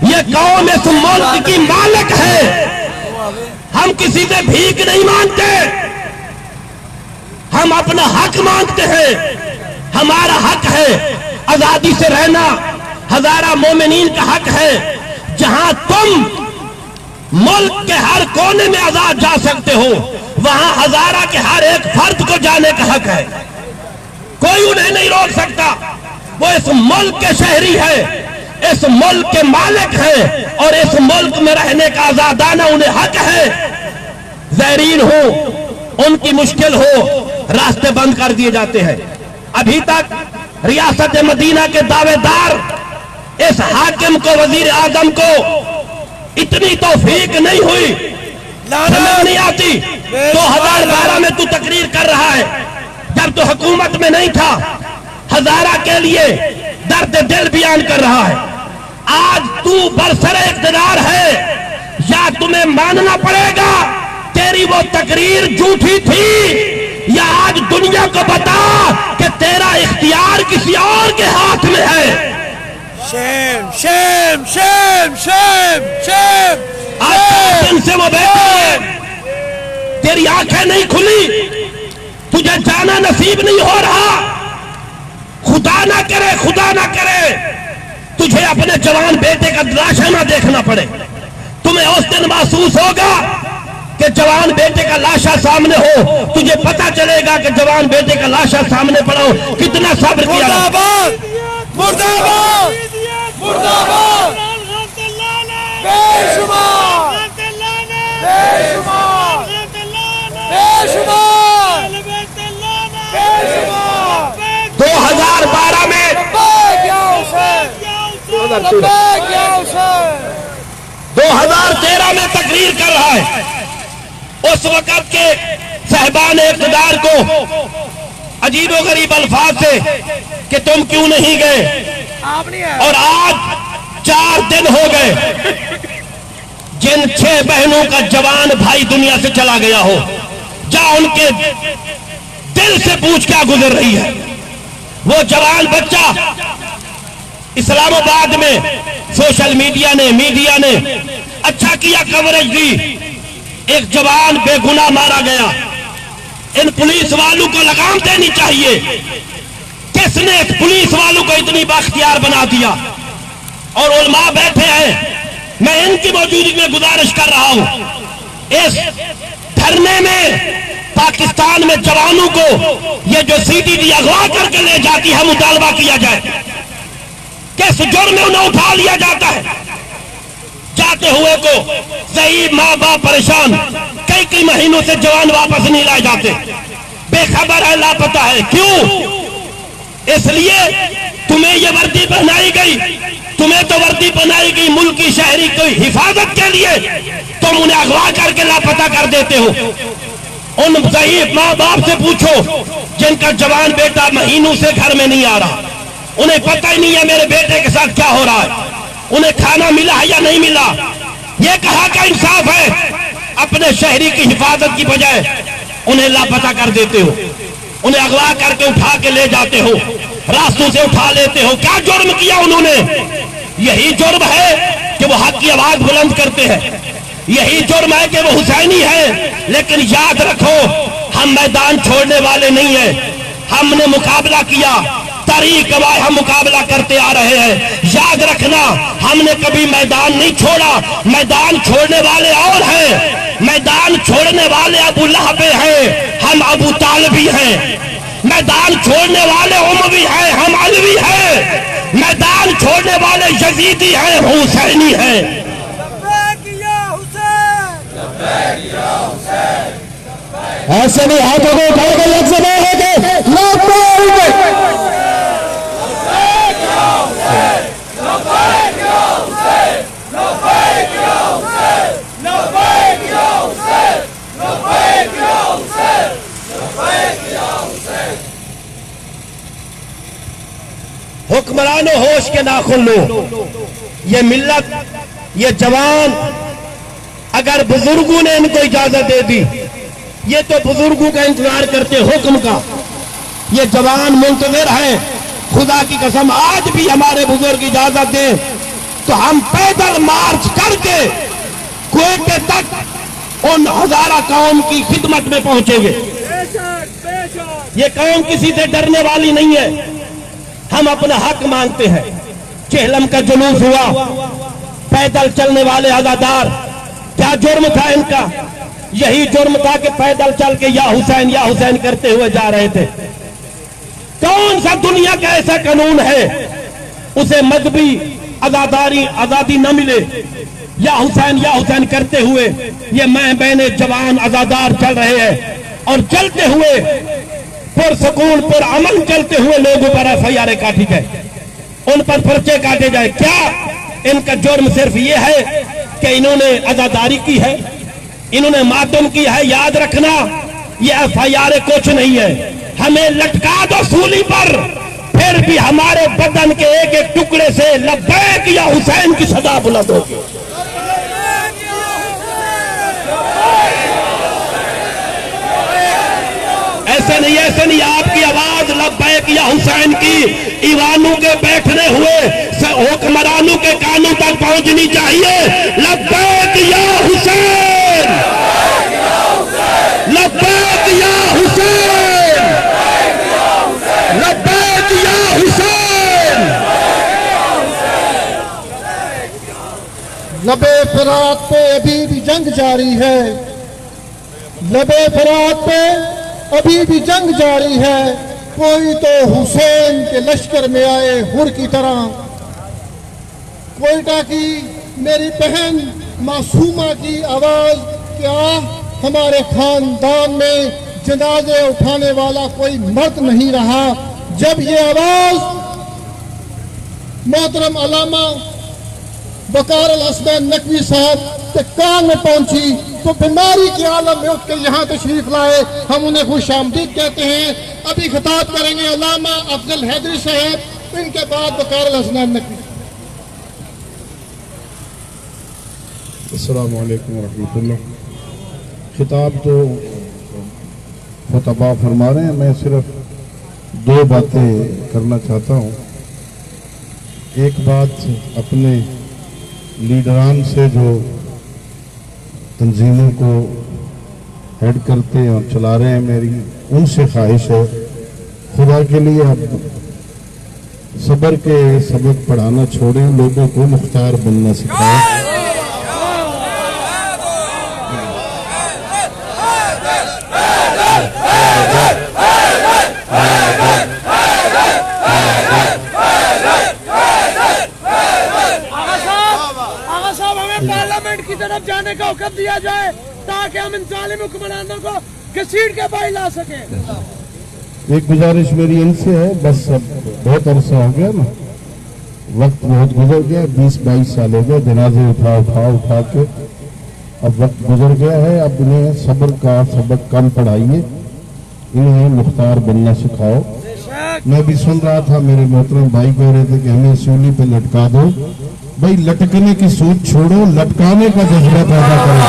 ये कौम इस मुल्क की मालिक है। हम किसी से भीख नहीं मांगते, हम अपना हक मांगते हैं। हमारा हक है आजादी से रहना, हजारा मोमिनीन का हक है। जहां तुम मुल्क के हर कोने में आजाद जा सकते हो, वहां हजारा के हर एक फर्द को जाने का हक है। कोई उन्हें नहीं रोक सकता। वो इस मुल्क के शहरी है, इस मुल्क के मालिक है, और इस मुल्क में रहने का आजादाना उन्हें हक है। ज़ायरीन हो, उनकी मुश्किल हो, रास्ते बंद कर दिए जाते हैं। अभी तक रियासत मदीना के दावेदार इस हाकिम को, वजीर आजम को इतनी तौफीक नहीं हुई, समझ नहीं आती। 2012 में तू तकरीर कर रहा है, जब तू हुकूमत में नहीं था, हजारा के लिए दर्द दिल बयान कर रहा है। आज तू बरसरे इक़्तिदार है, या तुम्हें मानना पड़ेगा तेरी वो तकरीर झूठी थी, या आज दुनिया को बता कि तेरा इख्तियार किसी और के हाथ में है। Shem Shem Shem Shem Shem. आज दिन से वो बैठे, तेरी आंखें नहीं खुली, तुझे जाना नसीब नहीं हो रहा। खुदा ना करे, खुदा ना करे तुझे अपने जवान बेटे का लाशा ना देखना पड़े। तुम्हें उस दिन महसूस होगा कि जवान बेटे का लाशा सामने हो, तुझे पता चलेगा कि जवान बेटे का लाशा सामने पड़ा हो, कितना सब्र किया। मुर्दाबाद मुर्दाबाद मुर्दाबाद। बेशुमार बेशुमार बेशुमार बेशुमार। 2012 में 2013 में तकरीर कर रहा है। उस वक्त के साहिबान इक़्तिदार को अजीबोगरीब अल्फाज से कि तुम क्यों नहीं गए, और आज 4 दिन हो गए जिन 6 बहनों का जवान भाई दुनिया से चला गया हो। जा उनके दिल से पूछ क्या गुजर रही है। वो जवान बच्चा इस्लामाबाद में सोशल मीडिया ने अच्छा किया, कवरेज दी। एक जवान बेगुनाह मारा गया। इन पुलिस वालों को लगाम देनी चाहिए। किसने इस पुलिस वालों को इतनी बाख्तियार बना दिया? और उलमा बैठे हैं, मैं इनकी मौजूदगी में गुजारिश कर रहा हूं, इस धरने में पाकिस्तान में जवानों को ये जो सीटीडी अगवा करके ले जाती है, मुतालबा किया जाए। किस जुर्म में उन्हें उठा लिया जाता है? जाते हुए को ज़ईफ माँ बाप परेशान, कई महीनों से जवान वापस नहीं लाए जाते, बेखबर है, लापता है। क्यों? इसलिए तुम्हें ये वर्दी पहनाई गई, तुम्हें तो वर्दी पहनाई गई मुल्क की शहरी की हिफाजत के लिए, तुम उन्हें अगवा करके लापता कर देते हो। उन ज़ईफ माँ बाप से पूछो जिनका जवान बेटा महीनों से घर में नहीं आ रहा, उन्हें पता ही नहीं है मेरे बेटे के साथ क्या हो रहा है, उन्हें खाना मिला है या नहीं मिला। ये कहाँ का इंसाफ है? अपने शहरी की हिफाजत की बजाय उन्हें लापता कर देते हो, उन्हें अगवा करके उठा के ले जाते हो, रास्तों से उठा लेते हो। क्या जुर्म किया उन्होंने? यही जुर्म है कि वो हक की आवाज बुलंद करते हैं, यही जुर्म है कि वो हुसैनी है। लेकिन याद रखो, हम मैदान छोड़ने वाले नहीं है। हमने मुकाबला किया, तारीख गवाह, हम मुकाबला करते आ रहे हैं। याद रखना, हमने कभी मैदान नहीं छोड़ा। मैदान छोड़ने वाले और हैं, मैदान छोड़ने वाले अबू लहब हैं, हम अबू तालिबी हैं। मैदान छोड़ने वाले उमवी हैं, हम अलवी हैं। मैदान छोड़ने वाले यजीदी हैं, हुसैनी हैं। ऐसे नहीं, हाथों को उठाकर लफ्ज़ है कि हुक्मरानो होश के नाखुन लो। ये मिल्लत, ये जवान, अगर बुजुर्गों ने इनको इजाजत दे दी, ये तो बुजुर्गों का इंतजार करते हुक्म का, ये जवान मुंतजिर है। खुदा की कसम आज भी हमारे बुजुर्ग इजाजत दें तो हम पैदल मार्च करके क्वेटे तक उन हजारा कौम की खिदमत में पहुंचेंगे। ये कौम किसी से डरने वाली नहीं है। हम अपना हक मांगते हैं। चेहलम का जुलूस हुआ, पैदल चलने वाले अज़ादार, क्या जुर्म था इनका? यही जुर्म था कि पैदल चल के या हुसैन करते हुए जा रहे थे। कौन सा दुनिया का ऐसा कानून है उसे मजहबी आजादी न मिले? या हुसैन करते हुए ये मैं बहने जवान आजादार चल रहे हैं और चलते हुए पुरसकून पुरअमन चलते हुए लोगों पर एफआईआर काटी जाए, उन पर पर्चे काटे जाए। क्या इनका जुर्म सिर्फ ये है कि इन्होंने आजादारी की है, इन्होंने मातम की है? याद रखना, ये एफआईआर कुछ नहीं है। हमें लटका दो सूली पर, फिर भी हमारे बदन के एक एक टुकड़े से लब्बैक या हुसैन की सदा बुलंद होगी। ऐसे नहीं, आपकी आवाज लब्बैक या हुसैन की ईवानों के बैठने हुए हुक्मरानों के कानों तक पहुंचनी चाहिए। लब्बैक या हुसैन, लब्बैक या हुसैन, लब्बैक या हुसैन। लबे फरात पे अभी भी जंग जारी है, लबे फरात पे अभी भी जंग जारी है। कोई तो हुसैन के लश्कर में आए हुर की तरह। कोयटा की मेरी बहन मासूमा की आवाज, क्या हमारे खानदान में जनाजे उठाने वाला कोई मर्द नहीं रहा? जब ये आवाज मोहतरम अल्लामा वकार अल-असद नकवी साहब के कान में पहुंची तो बीमारी के आलम में उठ के यहाँ तशरीफ लाए। हम उन्हें खुशामदीद कहते हैं। अभी खिताब करेंगे अल्लामा अफजल हैदरी साहब, इनके बाद वकार अल-असद नकवी। अस्सलामु अलैकुम वरहमतुल्लाह। खिताब तो खुतबा फरमा रहे हैं, मैं सिर्फ दो बातें करना चाहता हूँ। एक बात अपने लीडरान से जो तंजीमों को हेड करते हैं और चला रहे हैं, मेरी उनसे ख्वाहिश है खुदा के लिए अब सब्र के सबक पढ़ाना छोड़ें, लोगों को मुख्तार बनना सिखाएं। पार्लियामेंट की तरफ जाने का हुक्म दिया जाए ताकि हम इन जालिम हुक्मरानों को घसीट के बाहर ला सके। एक गुजारिश मेरी इनसे है, बस अब बहुत अरसा हो गया ना, वक्त बहुत गुजर गया, 20-22 साल हो गए जनाजे उठा के, अब वक्त गुजर गया है। अब इन्हें सब्र का सबक कम पढ़ाइए, इन्हें मुख्तार बनना सिखाओ। मैं भी सुन रहा था, मेरे मोहतरम भाई कह रहे थे कि हमें सूली पे लटका दो। भाई लटकने की सोच छोड़ो, लटकाने का जज्बा पैदा करो।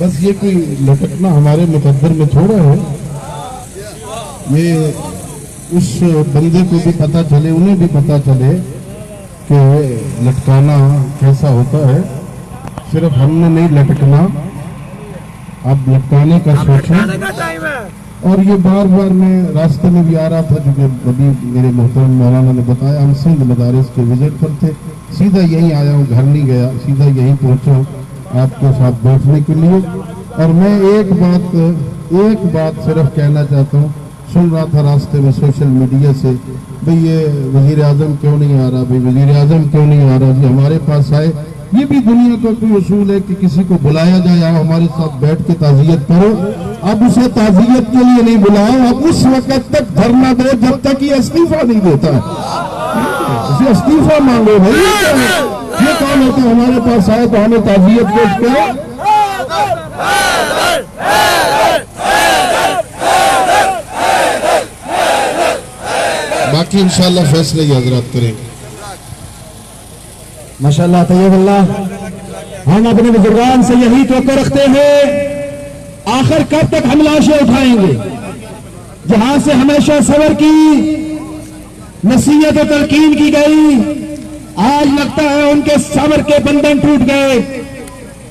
बस ये कोई लटकना हमारे मुकद्दर में थोड़ा है। ये उस बंदे को भी पता चले, उन्हें भी पता चले कि लटकाना कैसा होता है। सिर्फ हमने नहीं लटकना, अब लटकाने का सोचें। और ये बार बार मैं रास्ते में भी आ रहा था, क्योंकि अभी मेरे मोहतरम मौलाना ने बताया हम सिंध मदारिस के विजिट पर थे, सीधा यहीं आया हूँ, घर नहीं गया, सीधा यहीं पहुँचा आपके साथ बैठने के लिए। और मैं एक बात सिर्फ कहना चाहता हूँ। सुन रहा था रास्ते में सोशल मीडिया से, भाई ये वजीर आजम क्यों नहीं आ रहा, भाई वजीर आजम क्यों नहीं आ रहा जी, हमारे पास आए। ये भी दुनिया का कोई उसूल है कि किसी को बुलाया जाए, आओ हमारे साथ बैठ के ताज़ियत करो। अब उसे ताज़ियत के लिए नहीं बुलाओ, अब उस वक्त तक धरना दो जब तक ये इस्तीफा नहीं देता। उसे इस्तीफा मांगो भाई। ये कौन होता है हमारे पास आए तो हमें ताज़ियत पेश करो। बाकी इंशाल्लाह फैसले ही हजरत करेंगे। माशाल्लाह तैयबल्लाह। हम अपने बुजुर्गान से यही तवक्को रखते हैं, आखिर कब तक हम लाशें उठाएंगे। जहां से हमेशा सबर की नसीहत और तलकीन की गई, आज लगता है उनके सबर के बंधन टूट गए।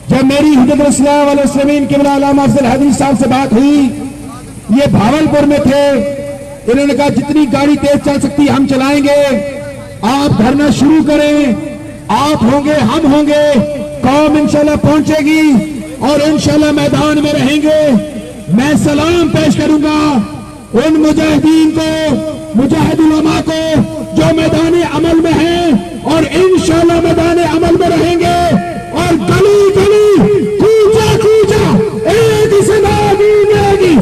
जब मेरी हुज्जतुल इस्लाम वल मुस्लिमीन क़िबला अल्लामा अफजल हदीज साहब से बात हुई, ये भावलपुर में थे, इन्होंने कहा जितनी गाड़ी तेज चल सकती हम चलाएंगे, आप धरना शुरू करें, आप होंगे हम होंगे, कौम इंशाल्लाह पहुंचेगी और इंशाल्लाह मैदान में रहेंगे। मैं सलाम पेश करूंगा उन मुजाहिदीन को, मुजाहिदुल उलमा को जो मैदान अमल में हैं और इंशाल्लाह मैदान अमल में रहेंगे और गली गली कूचा कूचा एक सदा मिलेगी।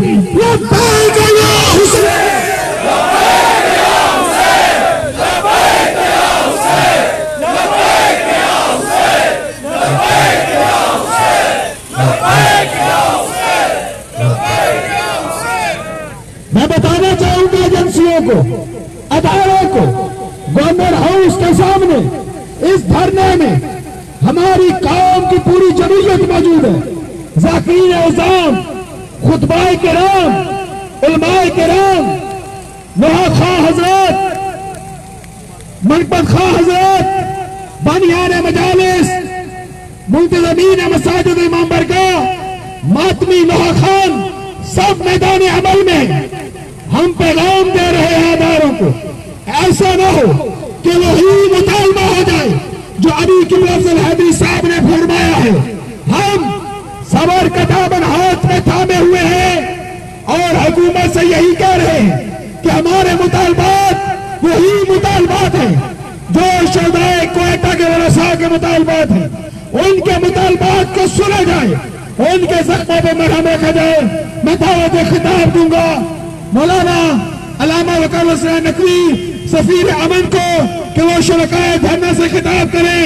मैं बताना चाहूंगा एजेंसियों को, अदारों को, गवर्नर हाउस के सामने इस धरने में हमारी कौम की पूरी जमहूरियत मौजूद है। ज़ाकिरीन इज़ाम, खुतबाए किराम, उलमाए किराम, नूहा खां हजरत, मनपत खां हजरत, बानियान मजालिस, मुंतज़मीन मसाजिद इमाम बरगाह, मातमी नूहा खान, सब मैदान अमल में हम पैगाम दे रहे हैं अदारों को। ऐसा न हो कि वही मुतालबा हो जाए जो अली क़िबला अफजल हैदरी साहब ने फरमाया है। हम सबर कताबन हाथ में थामे हुए हैं और हुकूमत से यही कह रहे हैं कि हमारे मुतालबात वही मुतालबात हैं जो शहदाए क्वेटा के वरसा के मुतालबात हैं। उनके मुतालबात को सुना जाए, उनके जख्मों पर मरहम रखा जाए। मैं दावत खिताब दूंगा मौलाना अल्लामा वकार हुसैन नकवी सफीर अमन को कि वो शुरकाए धरना से खिताब करें।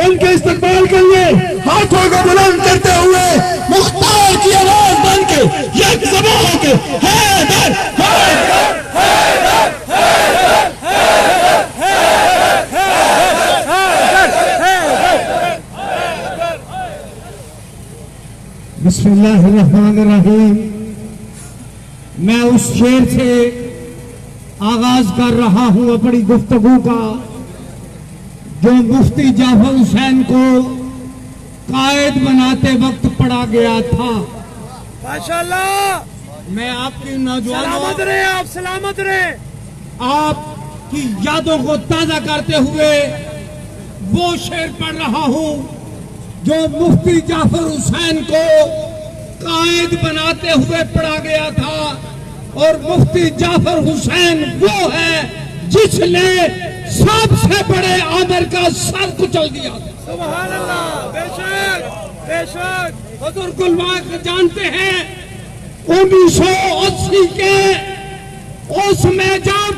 उनके इस्तकबाल के लिए हाथों को बुलंद करते हुए मुख्तार की आवाज बन के एक ज़बां होके हैदर हैदर हैदर बिस्मिल्लाहिर्रहमानिर्रहीम। मैं उस शेर से आगाज कर रहा हूं अपनी गुफ्तगू का जो मुफ्ती जाफर हुसैन को कायद बनाते वक्त पढ़ा गया था। माशाल्लाह। मैं आपकी नौजवानों, सलामत रहे आप, सलामत रहे। आपकी यादों को ताजा करते हुए वो शेर पढ़ रहा हूं जो मुफ्ती जाफर हुसैन को कायद बनाते हुए पढ़ा गया था। और मुफ्ती जाफर हुसैन वो है जिसने सबसे बड़े आमिर का सर कुचल दिया। सुभान अल्लाह। बेशक बेशक। बुजुर्ग उलमा जानते हैं 1980 के उसमें जब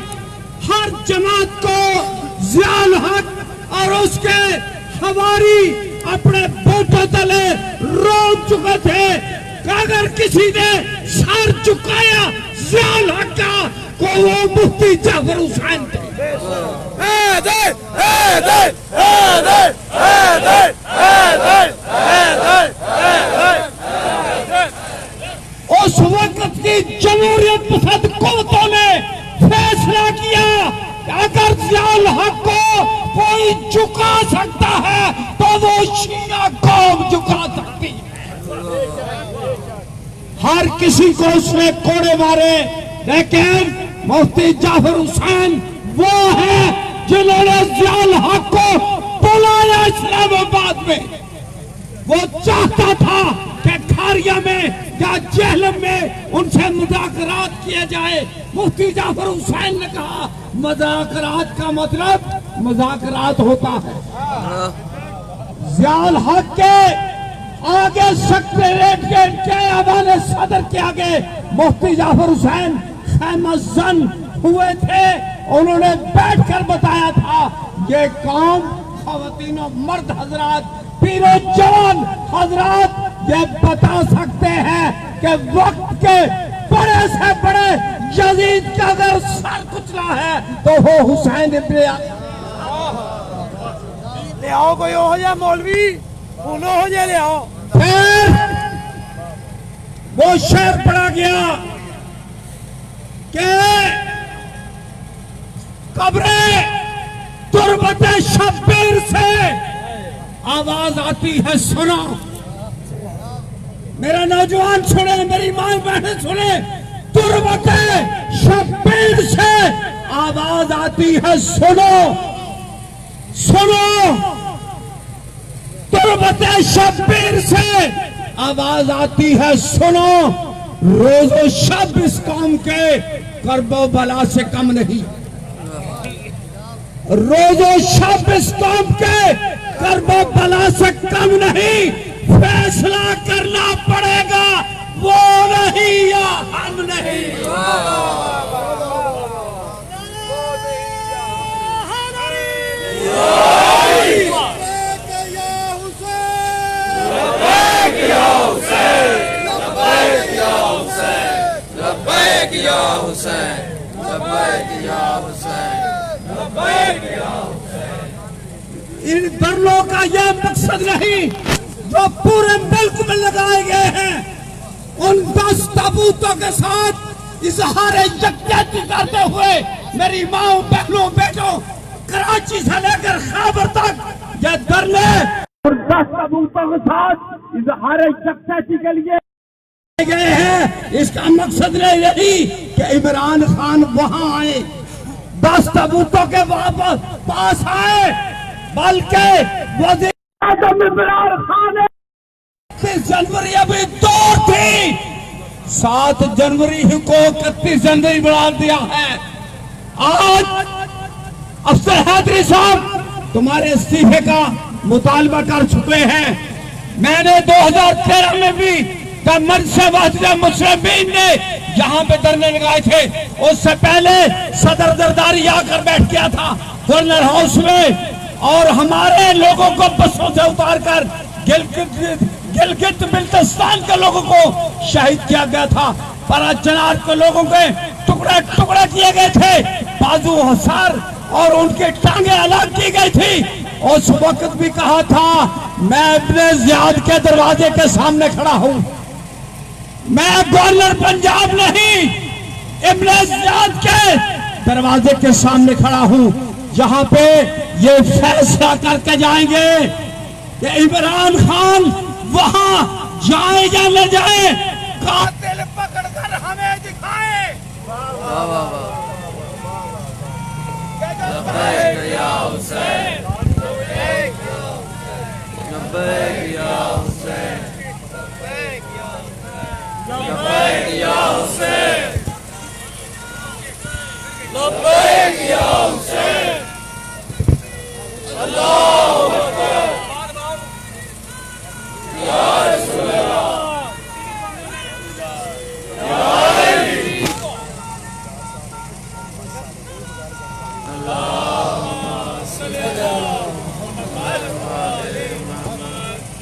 हर जमात को ज़ियाउल हक और उसके हवारी अपने बोटों तले रोक चुके थे कि अगर किसी ने सर झुकाया ज़ियाउल हक का को वो मुफ्ती जाफर हुसैन थे। हैदर हैदर हैदर हैदर हैदर हैदर हैदर। उस वक्त की जमहूरियत पसंद कुव्वतों ने फैसला किया कि अगर ज़ियाउल हक को कोई झुका सकता है तो वो शिया कौम झुका सकती है। हर किसी को उसने कोड़े मारे, लेकिन मुफ्ती जाफर हुसैन वो है जिन्होंने ज़ियाउल हक को बुलाया इस्लामाबाद में। वो चाहता था कि घर जारिया में या जेहलम में उनसे मुज़ाकरात किए जाए। मुफ्ती जाफर हुसैन ने कहा मुज़ाकरात का मतलब मुज़ाकरात होता है। ज़ियाउल हक के आगे सेक्रेटेरिएट के हवाले सदर के आगे मुफ्ती जाफर हुसैन खैमजन हुए थे। उन्होंने बैठकर बताया था ये कौम ख़वातीन और मर्द हजरात, पीरो जवान हजरात ये बता सकते हैं कि वक्त के बड़े से बड़े यजीद का अगर सर कुचला है तो वो हुसैन इब्ने ले आओ कोई हो जाए मौलवी उन्हों हो जाए ले आओ। फिर वो शेर पढ़ा गया कि कब्रे तुरबत शब्बीर से आवाज आती है सुनो। मेरा नौजवान सुने, मेरी मां बहन सुने, तुरबत शब्बीर से आवाज आती है सुनो सुनो। तुरबत शब्बीर से आवाज आती है सुनो। रोजो शब इस कौम के करबो बला से कम नहीं। रोजो शब इस कौम के करबो बला से कम नहीं। फैसला करना पड़ेगा वो नहीं या हम नहीं। इन धरनों का यह मकसद नहीं जो पूरे मुल्क में लगाए गए हैं। उन 10 ताबूतों के साथ इजहार यकजहती करते हुए मेरी माओ बहनों बेटों कराची से लेकर खैबर तक यह धरने और 10 ताबूतों के साथ इजहार यकजहती के लिए गए हैं। इसका मकसद नहीं यही कि इमरान खान वहां आए, 10 ताबूतों के पास आए, बल्कि वज़ीर आज़म इमरान खान 31 जनवरी अभी दूर थी, 7 जनवरी को 31 जनवरी बना दिया है। आज अफसर हैदरी साहब तुम्हारे इस्तीफे का मुतालबा कर चुके हैं। मैंने 2013 में भी मुस्लिमीन ने जहां पे धरने लगाए थे, उससे पहले सदर जरदारी आकर बैठ गया था गवर्नर हाउस में, और हमारे लोगों को बसों से उतार कर गिलगित बिल्तिस्तान के लोगों को शहीद किया गया था। पराचनार के लोगों के टुकड़ा टुकड़ा किए गए थे, बाजू हसार और उनकी टांगे अलग की गई थी। उस वक्त भी कहा था मैं इब्ने ज़ियाद के दरवाजे के सामने खड़ा हूं, मैं गवर्नर पंजाब नहीं, इब्ने ज़ियाद के दरवाजे के सामने खड़ा हूं, जहां पे ये फैसला करके जाएंगे कि इमरान खान वहां जाए या न जाए, कातिल पकड़कर हमें दिखाए।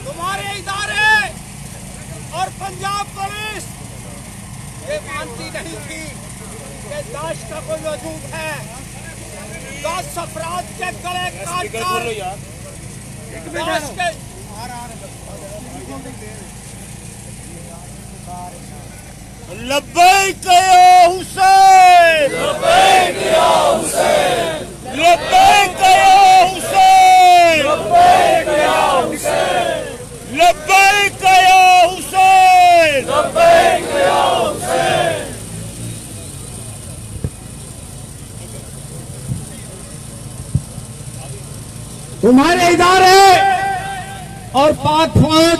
तुम्हारे इदारे और पंजाब पुलिस ये मानती नहीं थी कि दाश का कोई वजूद है। 10 अफराद के गले काटकर दाश के लब्बैक या हुसैन, लब्बैक या हुसैन, लब्बैक या हुसैन, लब्बैक या हुसैन, लब्बैक या हुसैन, लब्बैक या हुसैन। तुम्हारे इदारे और पाक फौज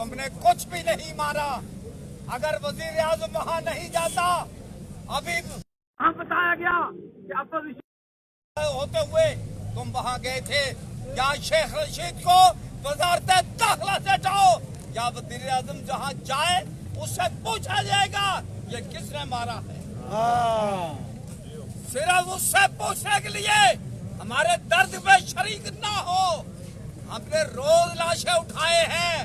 तुमने कुछ भी नहीं मारा। अगर वजीर आजम वहां नहीं जाता, अभी हम बताया गया कि अपोजिशन होते हुए तुम वहां गए थे, या शेख रशीद को वजारत दाखिला से हटाओ, या वजीर आजम जहां जाए उससे पूछा जाएगा ये किसने मारा है। सिर्फ उससे पूछने के लिए हमारे दर्द में शरीक ना हो। हमने रोज लाशें उठाए हैं,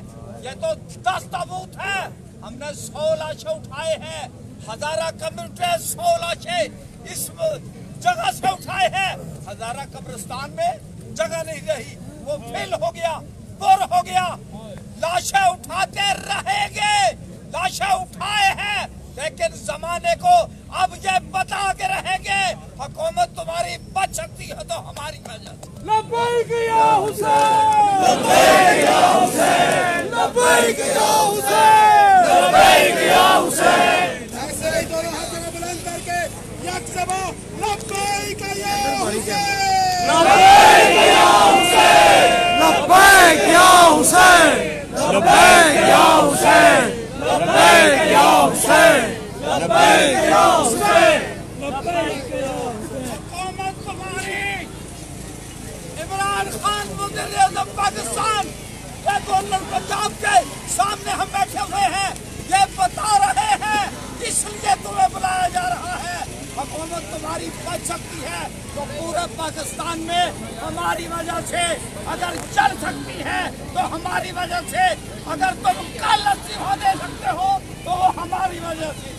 ये तो 10 ताबूत है, हमने 100 लाशें उठाए हैं। हजारा कम्युनिटी 100 लाशें इस जगह से उठाए हैं। हजारा कब्रिस्तान में जगह नहीं रही, वो फेल हो गया, पुर हो गया। लाशें उठाते रहेंगे, लाशें उठाए हैं, लेकिन जमाने को अब ये बता के रहेंगे हुकूमत तुम्हारी बच सकती है तो हमारी वजह से। लब्बैक या हुसैन, लब्बैक या हुसैन, लब्बैक या हुसैन, लब्बैक या हुसैन। ऐसे ही दोनों हाथों को बुलंद करके यकसबा लब्बैक या हुसैन, लब्बैक या हुसैन, लब्बैक या हुसैन, लब्बैक या हुसैन, लब्बैक या हुसैन, लब्बैक या हुसैन, लब्बैक या हुसैन। हुकूमत तुम्हारी इमरान खान वज़ीर आज़म पाकिस्तान के गवर्नर पंजाब के सामने हम बैठे हुए हैं, ये बता रहे हैं इसलिए तुम्हें बुलाया जा रहा है। हुकूमत तुम्हारी बच सकती है तो पूरे पाकिस्तान में हमारी वजह से अगर चल सकती है तो हमारी वजह से, अगर तुम कल इस्तीफा दे सकते हो तो वो हमारी वजह से।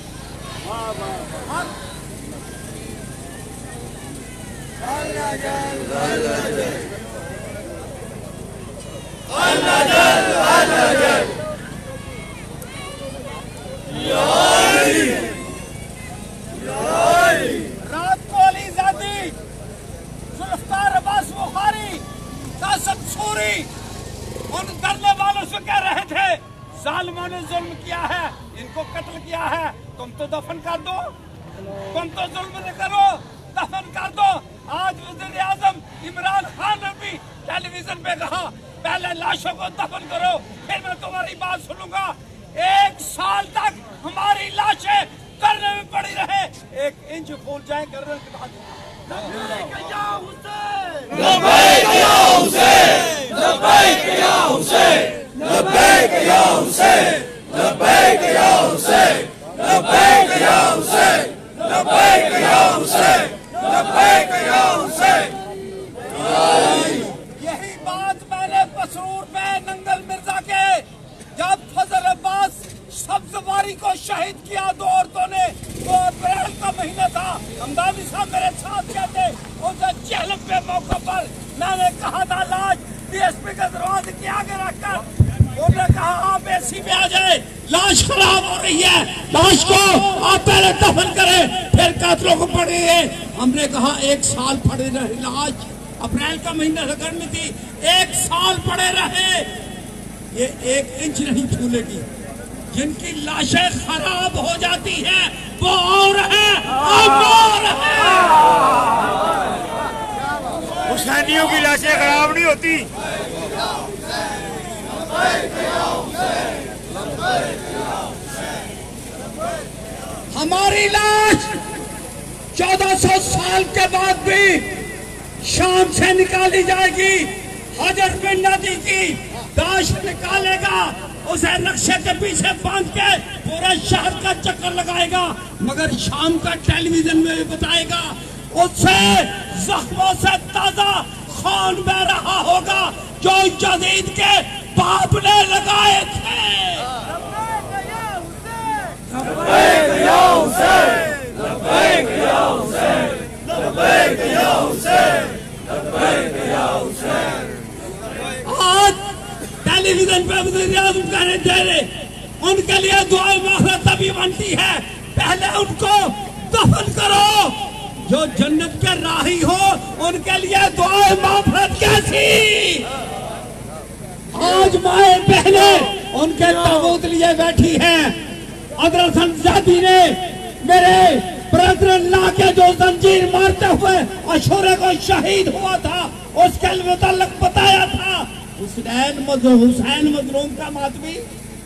रात को अलीजादी, जुल्फकार अब्बास बुखारी, कासिम सूरी उन डरने वालों से कह रहे थे जालिमों ने जुल्म किया है, इनको कत्ल किया है, तुम तो दफन कर दो, तुम तो जुल्म न करो, दफन कर दो। आज वज़ीर आज़म इमरान खान ने भी टेलीविजन पे कहा पहले लाशों को दफन करो फिर मैं तुम्हारी बात सुनूंगा। 1 साल तक हमारी लाशें करने में पड़ी रहे, 1 इंच फूल जाए करने के बाद। लब्बैक या हुसैन, लब्बैक या हुसैन, लब्बैक या हुसैन, लब्बैक या हुसैन, लब्बैक या हुसैन, लब्बैक या हुसैन, लब्बैक या हुसैन, लब्बैक या हुसैन। यही बात मैंने पसरूर में नंगल मिर्जा के जब फजल अब्बास सब्जवारी को शहीद किया 2 औरतों ने, 2 अप्रैल का महीना था, हमदानी साहब मेरे साथ कहते उनसे चहलम पे मौके पर मैंने कहा था लाश डीएसपी के दरवाजे के आगे रखकर, उन्होंने कहा आप एसी में आ जाए, लाश खराब हो रही है, लाश को आप पहले दफन करें फिर कातलों को पड़ेंगे। हमने कहा 1 साल पड़े रहे लाश, अप्रैल का महीना गर्मी थी, 1 साल पड़े रहे, ये 1 इंच नहीं छूलेगी। जिनकी लाशें खराब हो जाती हैं वो और है, और है। हुसैनियों की लाशें खराब नहीं होती। हमारी लाश 1400 साल के बाद भी शाम से निकाली जाएगी। हजर बिन नदी की दाश निकालेगा, उसे नक्शे के पीछे बांध के पूरे शहर का चक्कर लगाएगा, मगर शाम का टेलीविजन में भी बताएगा उससे जख्मों से ताजा खून बह रहा होगा जो यजीद के बाप ने लगाए थे। लब्बैक या हुसैन, लब्बैक या हुसैन, लब्बैक या हुसैन, लब्बैक या हुसैन। आज टेलीविजन पे वज़ीर आज़म कहने दे रहे, उनके लिए दुआएं माफ़रत तभी बनती है पहले उनको दफन करो। जो जन्नत के राही हो उनके लिए दुआएं माफ़रत कैसी। आज माए बहने उनके ताबूत लिए बैठी हैं। अदरसन जादी ने मेरे ब्रदर ला के जो जंजीर मारते हुए अशूरे को शहीद हुआ था उसके मुताल्लिक बताया था। हुसैन मजलूम का मातमी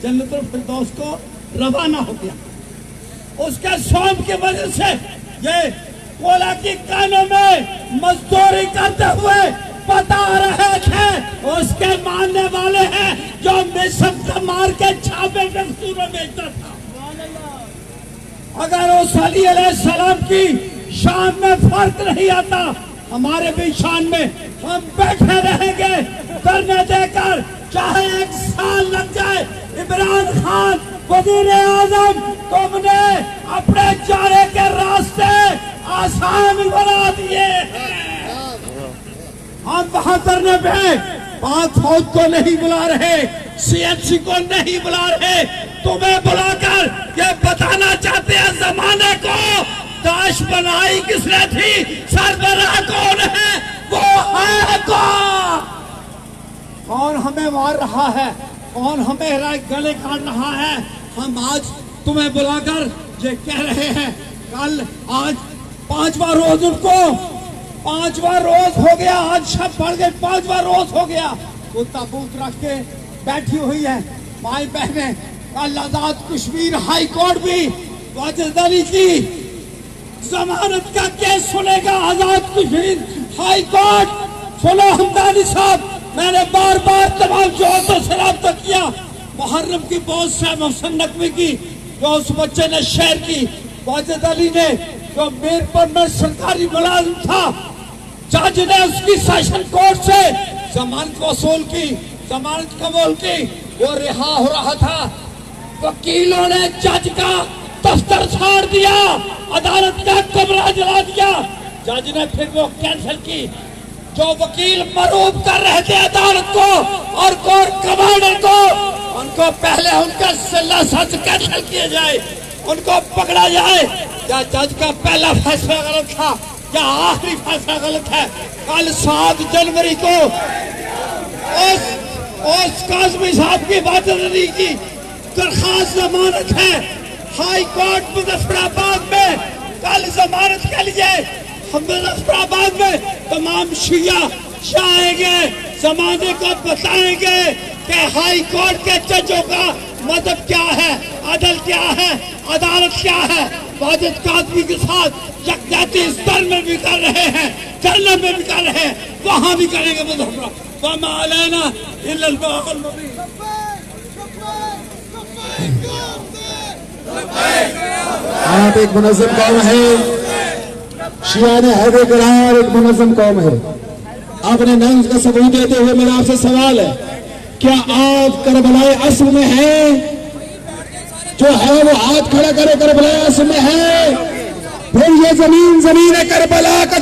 जन्नतुल फिरदौस को रवाना हो गया। उसके सौंप की वजह से ये कोला की कानों में मजदूरी करते हुए बता रहे थे उसके मानने वाले हैं जो मिशन का मार के छापे में सूरज बेचता था। अगर उस अली अलैहिस्सलाम की शान में फर्क नहीं आता, हमारे भी शान में हम बैठे रहेंगे धरने देकर, चाहे 1 साल लग जाए। इमरान खान वज़ीर आज़म, तुमने अपने जाने के रास्ते आसान बना दिए हैं। हम वहां धरने पे पाक फौज को नहीं बुला रहे, CNC को नहीं बुला रहे, तुम्हें बुलाकर ये बताना चाहते हैं जमाने को दाश बनाई किसने थी, सरबराह कौन है, वो है कौन हमें मार रहा है, कौन हमें गले काट रहा है। हम आज तुम्हें बुलाकर ये कह रहे हैं, कल आज 5वां रोज उनको 5वां रोज हो गया, आज शब पड़ गए, 5वां रोज हो गया। वो ताबूत रख के बैठी हुई है माई बहने। कल आजाद कश्मीर हाई कोर्ट भी वाजिद अली की जमानत का केस सुनेगा। आजाद कश्मीर हाई कोर्ट सुनो हमदानी साहब, मैंने बार बार तमाम जोतों से रब्ता किया। मुहर्रम की बहुत से मोहसिन नकवी की जो उस बच्चे ने शेयर की, वाजिद अली ने जो मीरपुर में सरकारी मुलाजिम था, जज ने उसकी सेशन कोर्ट से जमानत वसूल की, जमानत कबूल की, वो रिहा हो रहा था। वकीलों ने जज का दफ्तर छोड़ दिया, अदालत का कमरा जला दिया। जज ने फिर वो कैंसिल की। जो वकील मरूब कर रहे थे अदालत को और कोर्ट कमांडर को, उनको पहले उनका लाइसेंस कैंसिल किया जाए, उनको पकड़ा जाए। क्या जज का पहला फैसला गलत था, क्या आखिरी फैसला गलत है? कल 7 जनवरी को उस काज़मी साहब की वाजिद की दरखास्त जमानत है हाई कोर्ट मुजफ्फराबाद में। कल जमानत के लिए हम मुजफ्फराबाद में तमाम शिया आएंगे, जमाने को बताएंगे कि हाई कोर्ट के जजों का मदद क्या है, अदल क्या है, अदालत क्या है। वाजिद काज़मी के साथ यकजाती स्तर में भी कर रहे हैं, जन्नत में भी कर रहे हैं, वहां भी करेंगे मुजफ्फराबाद। वमा अलैना इल्ला अल बाग़ुल मुबीन। आप एक मुनज़्ज़म कौम है, शियाने हैदर करार एक मुनज़्ज़म कौम है। आपने नंज का सबूत देते हुए मेरा आपसे सवाल है, क्या आप करबलाए अस्र में हैं? जो है वो हाथ खड़ा करे करबलाए अस्र में है। फिर ये जमीन है करबला का